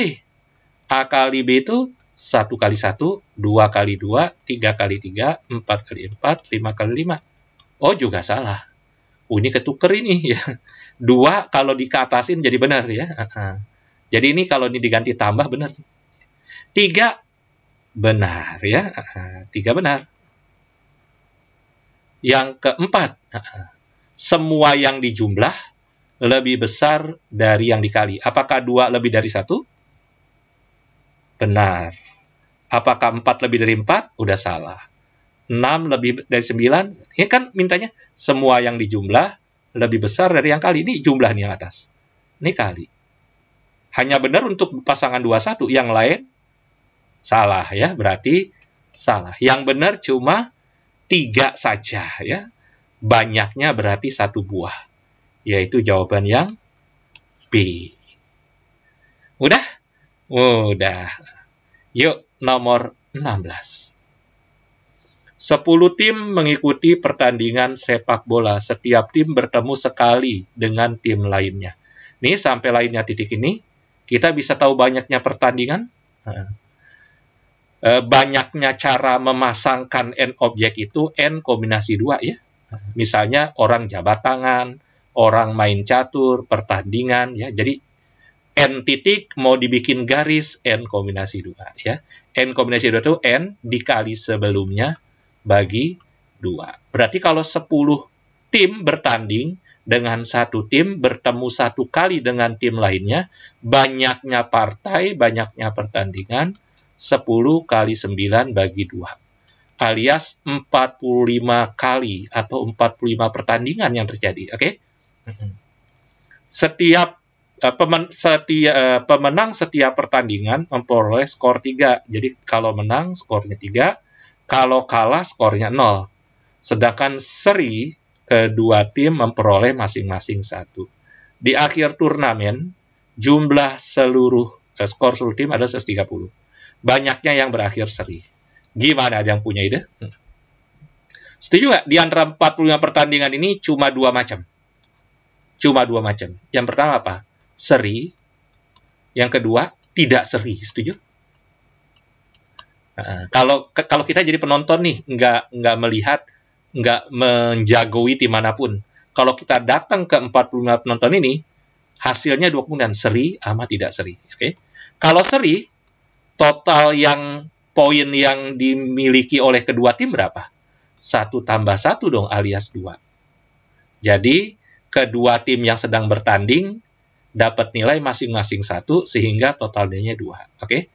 A kali B itu 1 kali 1, 2 kali 2, 3 kali 3, 4 kali 4, 5 kali 5. Oh, juga salah. Ini ketuker ini. Ya. 2 kalau dikatasin jadi benar. Ya. Jadi ini kalau ini diganti tambah benar. 3 benar. Ya. 3 benar. Yang keempat, semua yang dijumlah lebih besar dari yang dikali. Apakah 2 lebih dari 1? Benar. Apakah 4 lebih dari 4? Udah salah. 6 lebih dari 9? Ini kan mintanya semua yang dijumlah lebih besar dari yang kali. Ini jumlah nih yang atas. Ini kali. Hanya benar untuk pasangan 21. Yang lain salah, ya. Berarti salah. Yang benar cuma 3 saja, ya. Banyaknya berarti 1 buah. Yaitu jawaban yang B. Udah? Udah. Yuk, nomor 16. 10 tim mengikuti pertandingan sepak bola. Setiap tim bertemu sekali dengan tim lainnya. Nih, sampai lainnya titik ini, kita bisa tahu banyaknya pertandingan. Banyaknya cara memasangkan N objek itu N kombinasi 2, ya. Misalnya orang jabat tangan, orang main catur, pertandingan, ya. Jadi N titik mau dibikin garis N kombinasi 2, ya. N kombinasi 2 itu N dikali sebelumnya bagi 2. Berarti kalau 10 tim bertanding dengan 1 tim bertemu 1 kali dengan tim lainnya, banyaknya partai, banyaknya pertandingan 10 kali 9 bagi 2. Alias 45 kali atau 45 pertandingan yang terjadi. Oke? Setiap pemenang setiap pertandingan memperoleh skor 3. Jadi kalau menang skornya 3, kalau kalah skornya 0. Sedangkan seri kedua tim memperoleh masing-masing 1. Di akhir turnamen, jumlah skor seluruh tim ada 130. Banyaknya yang berakhir seri. Gimana, ada yang punya ide? Setuju nggak? Di antara 45 pertandingan ini cuma 2 macam. Cuma 2 macam. Yang pertama apa? Seri. Yang kedua, tidak seri. Setuju? Kalau kita jadi penonton nih, nggak melihat, nggak menjagoi tim manapun. Kalau kita datang ke 45 penonton ini, hasilnya 2 kemungkinan, seri sama tidak seri. Okay? Kalau seri, total poin yang dimiliki oleh kedua tim berapa? 1 tambah 1 dong, alias 2. Jadi, kedua tim yang sedang bertanding dapat nilai masing-masing 1 sehingga total nilainya 2. Oke?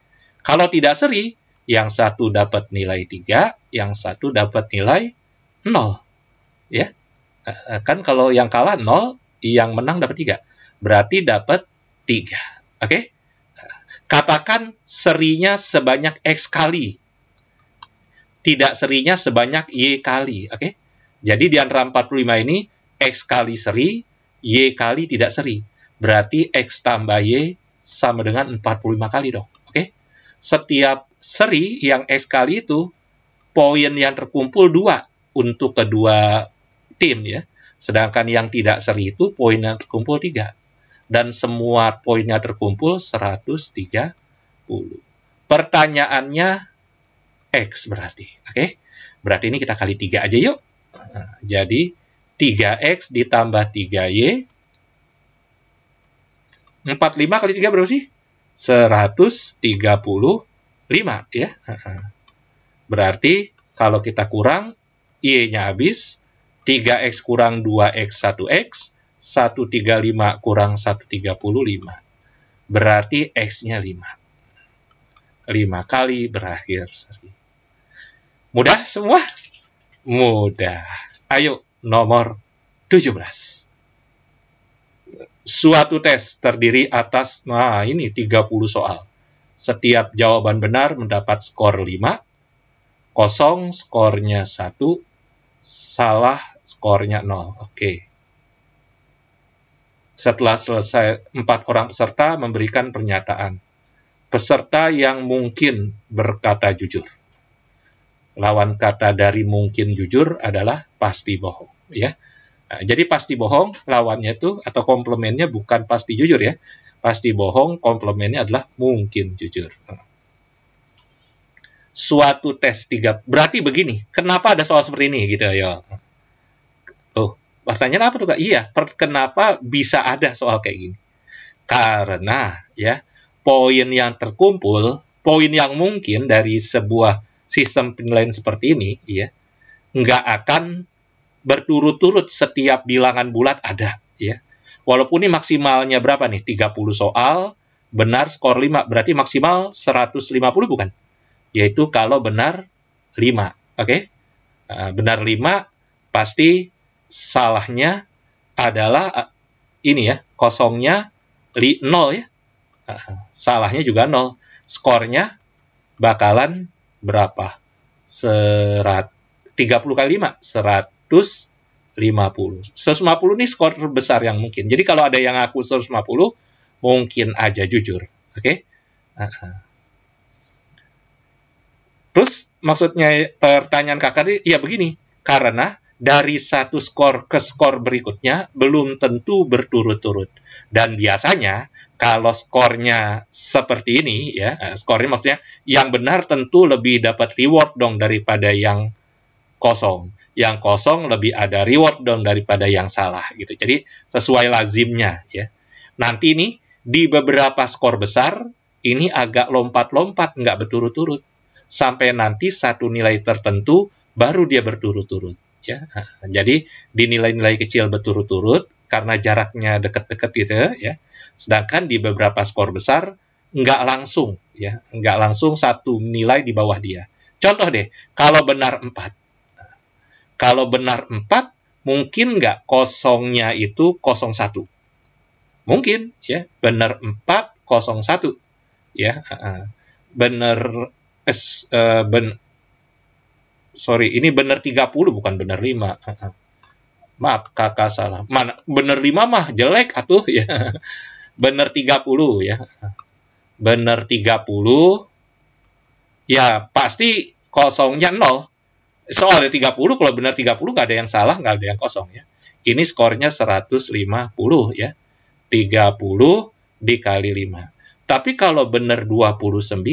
Kalau tidak seri, yang satu dapat nilai 3, yang satu dapat nilai 0. Ya. Kan kalau yang kalah 0, yang menang dapat 3. Berarti dapat 3. Oke? Katakan serinya sebanyak X kali. Tidak serinya sebanyak Y kali. Oke? Jadi di antara 45 ini, X kali seri, Y kali tidak seri. Berarti X tambah Y sama dengan 45 kali dong. Oke? Setiap seri yang X kali itu, poin yang terkumpul 2 untuk kedua tim ya. Sedangkan yang tidak seri itu poin yang terkumpul 3. Dan semua poinnya terkumpul 130. Pertanyaannya X berarti. Oke? Berarti ini kita kali 3 aja yuk. Nah, jadi 3X ditambah 3Y. 45 kali 3 berapa sih? 135 ya. Berarti kalau kita kurang, Y-nya habis. 3X kurang 2X 1X. 135 kurang 135. Berarti X-nya 5. 5 kali berakhir seri. Mudah semua? Mudah. Ayo, nomor 17. Suatu tes terdiri atas, ini 30 soal. Setiap jawaban benar mendapat skor 5, kosong skornya 1, salah skornya 0. Oke. Setelah selesai, 4 orang peserta memberikan pernyataan. Peserta yang mungkin berkata jujur. Lawan kata dari mungkin jujur adalah pasti bohong. Ya. Nah, jadi pasti bohong, lawannya itu, atau komplemennya bukan pasti jujur ya. Pasti bohong, komplemennya adalah mungkin jujur. Suatu tes 3. Berarti begini, kenapa ada soal seperti ini? Gitu ya. Pertanyaan apa tuh Kak? Iya, kenapa bisa ada soal kayak gini? Karena ya, poin yang terkumpul, poin yang mungkin dari sebuah sistem penilaian seperti ini, ya, nggak akan berturut-turut setiap bilangan bulat ada, ya. Walaupun ini maksimalnya berapa nih? 30 soal, benar skor 5, berarti maksimal 150 bukan? Yaitu kalau benar 5, oke? Benar 5, pasti salahnya adalah ini ya, kosongnya 0 ya. Salahnya juga 0. Skornya bakalan berapa? 30 kali 5, 150. 150 ini skor terbesar yang mungkin. Jadi kalau ada yang ngaku 150, mungkin aja jujur. Oke? Terus maksudnya pertanyaan kakak ini, ya begini. Karena dari satu skor ke skor berikutnya belum tentu berturut-turut. Dan biasanya kalau skornya seperti ini ya, skornya maksudnya yang benar tentu lebih dapat reward dong daripada yang kosong. Yang kosong lebih ada reward dong daripada yang salah gitu. Jadi sesuai lazimnya ya. Nanti nih di beberapa skor besar ini agak lompat-lompat, nggak berturut-turut. Sampai nanti satu nilai tertentu baru dia berturut-turut. Ya, jadi di nilai-nilai kecil berturut-turut karena jaraknya dekat-dekat gitu ya. Sedangkan di beberapa skor besar nggak langsung ya, nggak langsung satu nilai di bawah dia. Contoh deh, kalau benar 4. Kalau benar 4 mungkin nggak kosongnya itu 01. Mungkin ya, benar 4 01 ya. Benar sorry, ini benar 30 bukan benar 5. Maaf, kakak salah. Mana benar 5 mah jelek atuh ya. Benar 30 ya. Benar 30 ya pasti kosongnya 0. Soalnya 30 kalau benar 30 nggak ada yang salah, nggak ada yang kosong ya. Ini skornya 150 ya. 30 dikali 5. Tapi kalau benar 29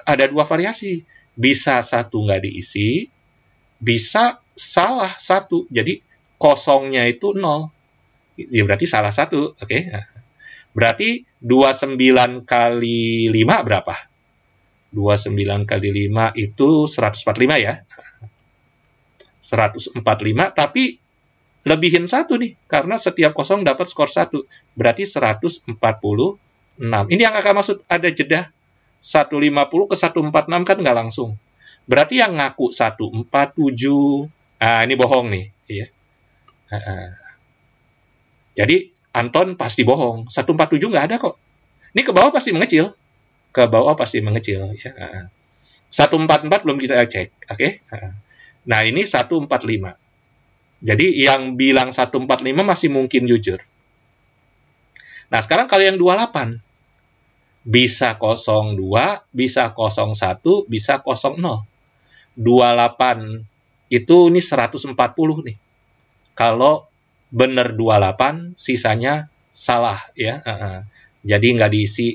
ada dua variasi. Bisa satu nggak diisi, bisa salah satu. Jadi kosongnya itu 0. Ya, berarti salah satu. Oke. Berarti 29 kali 5 berapa? 29 kali 5 itu 145 ya. 145, tapi lebihin 1 nih, karena setiap kosong dapat skor 1. Berarti 146. Ini yang kakak maksud, ada jeda 150 ke 146 kan nggak langsung. Berarti yang ngaku 147, nah ini bohong nih. Ya. Jadi Anton pasti bohong, 147 nggak ada kok. Ini ke bawah pasti mengecil. Ke bawah pasti mengecil. Ya. 144 belum kita cek. Oke. Nah ini 145. Jadi yang bilang 145 masih mungkin jujur. Nah sekarang kalau yang 28, bisa 02, bisa 01, bisa 00. 28 itu ini 140 nih. Kalau benar 28, sisanya salah ya. Jadi nggak diisi,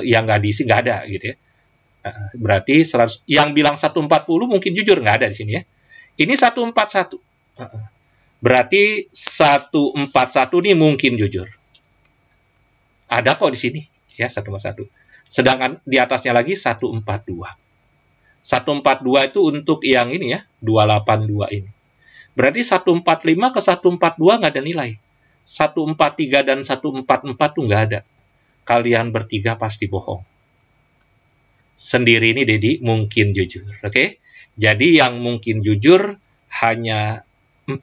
yang nggak diisi nggak ada gitu ya. Berarti 100, yang bilang 140 mungkin jujur, nggak ada di sini ya. Ini 141. Berarti 141 ini mungkin jujur. Ada kok di sini ya 141. Sedangkan di atasnya lagi 142. 142 itu untuk yang ini ya, 282 ini. Berarti 145 ke 142 nggak ada nilai. 143 dan 144 tuh nggak ada. Kalian bertiga pasti bohong. Sendiri ini Dedi mungkin jujur, oke? Jadi yang mungkin jujur hanya 4.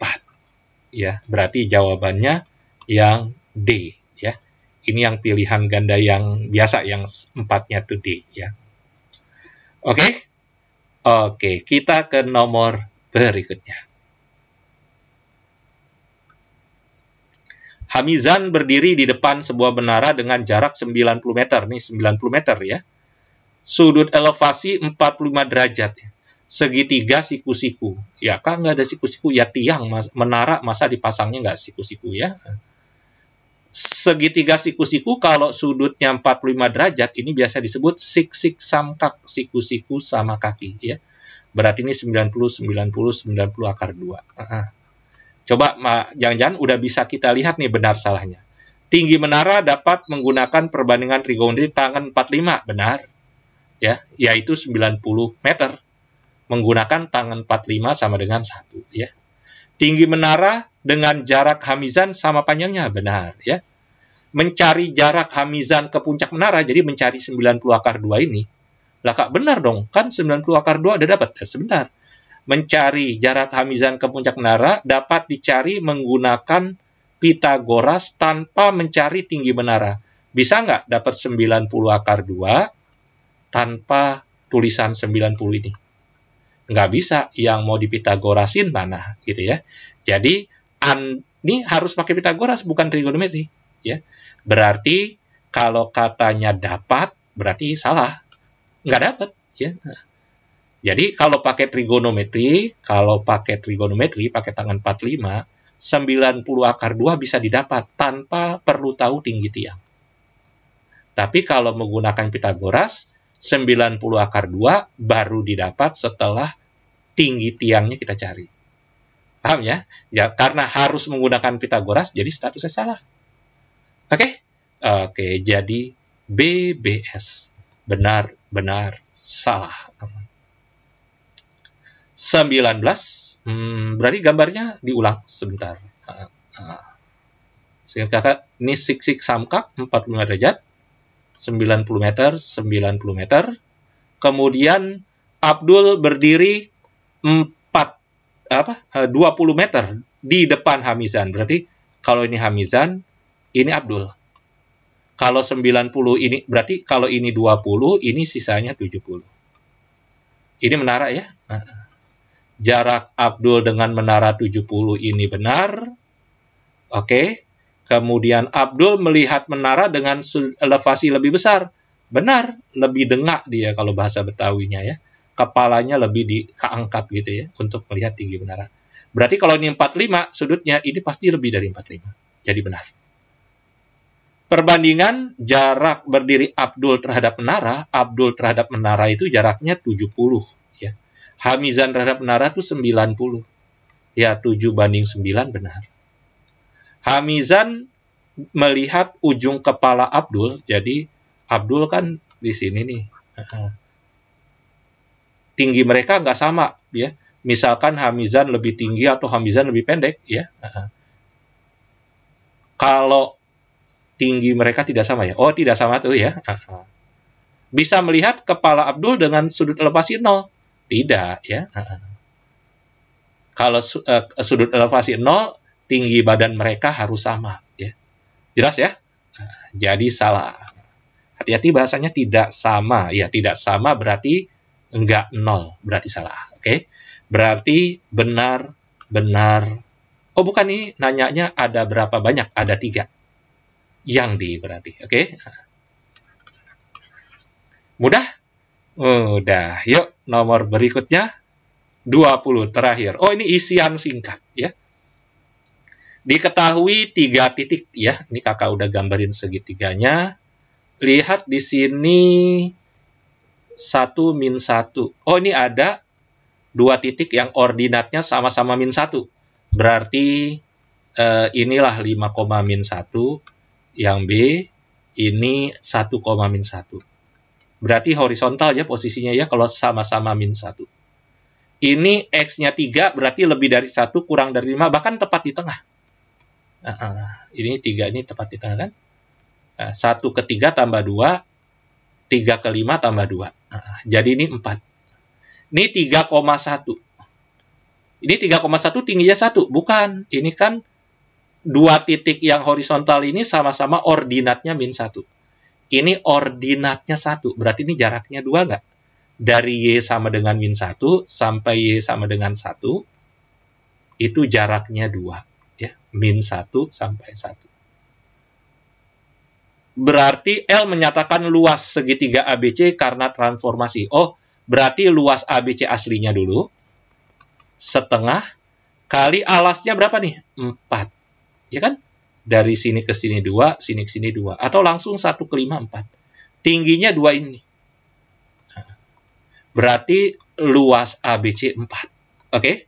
Ya, berarti jawabannya yang D ya. Ini yang pilihan ganda yang biasa, yang 4-nya tuh D ya. Oke? Oke, kita ke nomor berikutnya. Hamizan berdiri di depan sebuah menara dengan jarak 90 meter. Nih 90 meter ya. Sudut elevasi 45 derajat. Segitiga siku-siku. Ya kan nggak ada siku-siku, ya tiang menara masa dipasangnya nggak siku-siku ya. Segitiga siku-siku kalau sudutnya 45 derajat ini biasa disebut sik-sik samkak, siku-siku sama kaki ya. Berarti ini 90 akar 2. Coba jangan-jangan udah bisa kita lihat nih benar salahnya. Tinggi menara dapat menggunakan perbandingan trigonometri tangan 45, benar. Ya, yaitu 90 meter. Menggunakan tangan 45 sama dengan 1 ya. Tinggi menara dengan jarak Hamizan sama panjangnya, benar ya. Mencari jarak Hamizan ke puncak menara, jadi mencari 90 akar 2 ini. Lah Kak, benar dong, kan 90 akar 2 ada dapat. Sebentar. Mencari jarak Hamizan ke puncak menara dapat dicari menggunakan Pitagoras tanpa mencari tinggi menara. Bisa nggak dapat 90 akar 2 tanpa tulisan 90 ini? Nggak bisa, yang mau dipitagorasin mana gitu ya. Jadi ini harus pakai Pitagoras, bukan trigonometri ya. Berarti kalau katanya dapat berarti salah, nggak dapat ya. Jadi kalau pakai trigonometri pakai tangan 45, 90 akar 2 bisa didapat tanpa perlu tahu tinggi tiang. Tapi kalau menggunakan Pitagoras, 90 akar 2 baru didapat setelah tinggi tiangnya kita cari. Paham ya? Ya, karena harus menggunakan Pitagoras, jadi statusnya salah. Oke? Oke, jadi BBS. Benar-benar salah. 19, berarti gambarnya diulang sebentar. Singkat kakak, ini sik-sik samkak 45 derajat. 90 meter. Kemudian Abdul berdiri 20 meter di depan Hamizan. Berarti kalau ini Hamizan, ini Abdul. Kalau 90 ini, berarti kalau ini 20, ini sisanya 70. Ini menara ya. Jarak Abdul dengan menara 70 ini benar. Oke. Kemudian Abdul melihat menara dengan elevasi lebih besar. Benar, lebih dengak dia kalau bahasa Betawinya ya. Kepalanya lebih keangkat gitu ya untuk melihat tinggi menara. Berarti kalau ini 45 sudutnya, ini pasti lebih dari 45. Jadi benar. Perbandingan jarak berdiri Abdul terhadap menara itu jaraknya 70 ya. Hamizan terhadap menara itu 90. Ya, 7:9 benar. Hamizan melihat ujung kepala Abdul, jadi Abdul kan di sini nih. Tinggi mereka nggak sama, ya. misalkan Hamizan lebih tinggi atau Hamizan lebih pendek, ya. Kalau tinggi mereka tidak sama ya. Oh, tidak sama tuh ya. Bisa melihat kepala Abdul dengan sudut elevasi 0? Tidak, ya. Kalau sudut elevasi 0, tinggi badan mereka harus sama, ya. Jelas ya? Jadi salah. Hati-hati bahasanya tidak sama. Ya, tidak sama berarti enggak 0, berarti salah. Oke. Berarti benar. Oh, bukan, nih nanyanya ada berapa banyak? Ada 3. Yang D berarti. Oke. Mudah? Mudah. Yuk, nomor berikutnya 20 terakhir. Oh, ini isian singkat ya. Diketahui 3 titik ya. Ini kakak udah gambarin segitiganya. Lihat di sini 1 min 1. Oh, ini ada 2 titik yang ordinatnya sama-sama min 1. Berarti inilah 5, min 1. Yang B ini 1, min 1. Berarti horizontal ya posisinya ya kalau sama-sama min 1. Ini X-nya 3 berarti lebih dari 1 kurang dari 5 bahkan tepat di tengah. Ini 3 ini tepat di tengah kan? 1 ke 3 tambah 2, 3 ke 5 tambah 2. Jadi ini 4. Ini 3,1. Ini 3,1 tingginya 1. Bukan. Ini kan 2 titik yang horizontal ini sama-sama ordinatnya min 1. Ini ordinatnya 1. Berarti ini jaraknya 2 nggak? Dari Y sama dengan min 1 sampai Y sama dengan 1. Itu jaraknya 2. Ya, min 1 sampai 1. Berarti L menyatakan luas segitiga ABC karena transformasi. Oh, berarti luas ABC aslinya dulu. Setengah kali alasnya berapa nih? 4. Ya kan? Dari sini ke sini 2, sini ke sini 2. Atau langsung 1 ke 5, 4. Tingginya 2 ini. Berarti luas ABC 4. Oke?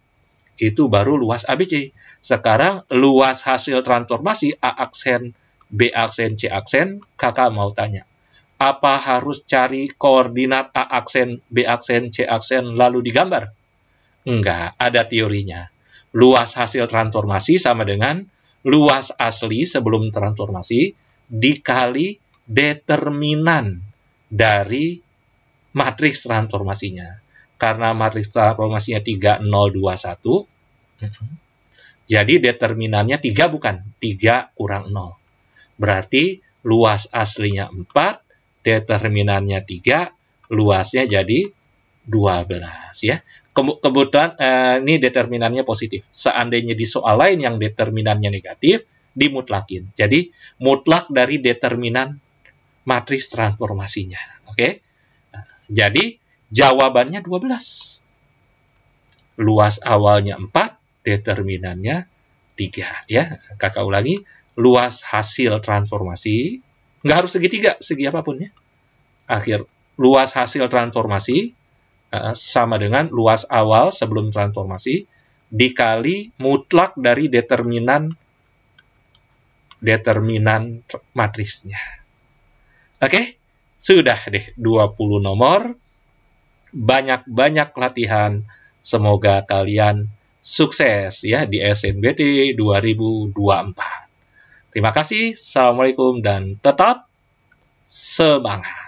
Itu baru luas ABC. Sekarang luas hasil transformasi A aksen, B aksen, C aksen, kakak mau tanya. Apa harus cari koordinat A aksen, B aksen, C aksen lalu digambar? Enggak, ada teorinya. Luas hasil transformasi sama dengan luas asli sebelum transformasi dikali determinan dari matriks transformasinya. Karena matriks transformasinya 3, 0, 2, 1. Jadi determinannya 3 bukan? 3 kurang 0. Berarti luas aslinya 4, determinannya 3, luasnya jadi 12 ya. Kebetulan ini determinannya positif. Seandainya di soal lain yang determinannya negatif, dimutlakin. Jadi mutlak dari determinan matriks transformasinya. Oke? Jadi jawabannya 12. Luas awalnya 4, determinannya 3 ya. Kakak ulangi, luas hasil transformasi nggak harus segitiga, segi apapun ya. Luas hasil transformasi sama dengan luas awal sebelum transformasi dikali mutlak dari determinan matriksnya. Oke? Sudah deh 20 nomor. Banyak-banyak latihan. Semoga kalian sukses ya di SNBT 2024. Terima kasih. Assalamualaikum dan tetap semangat.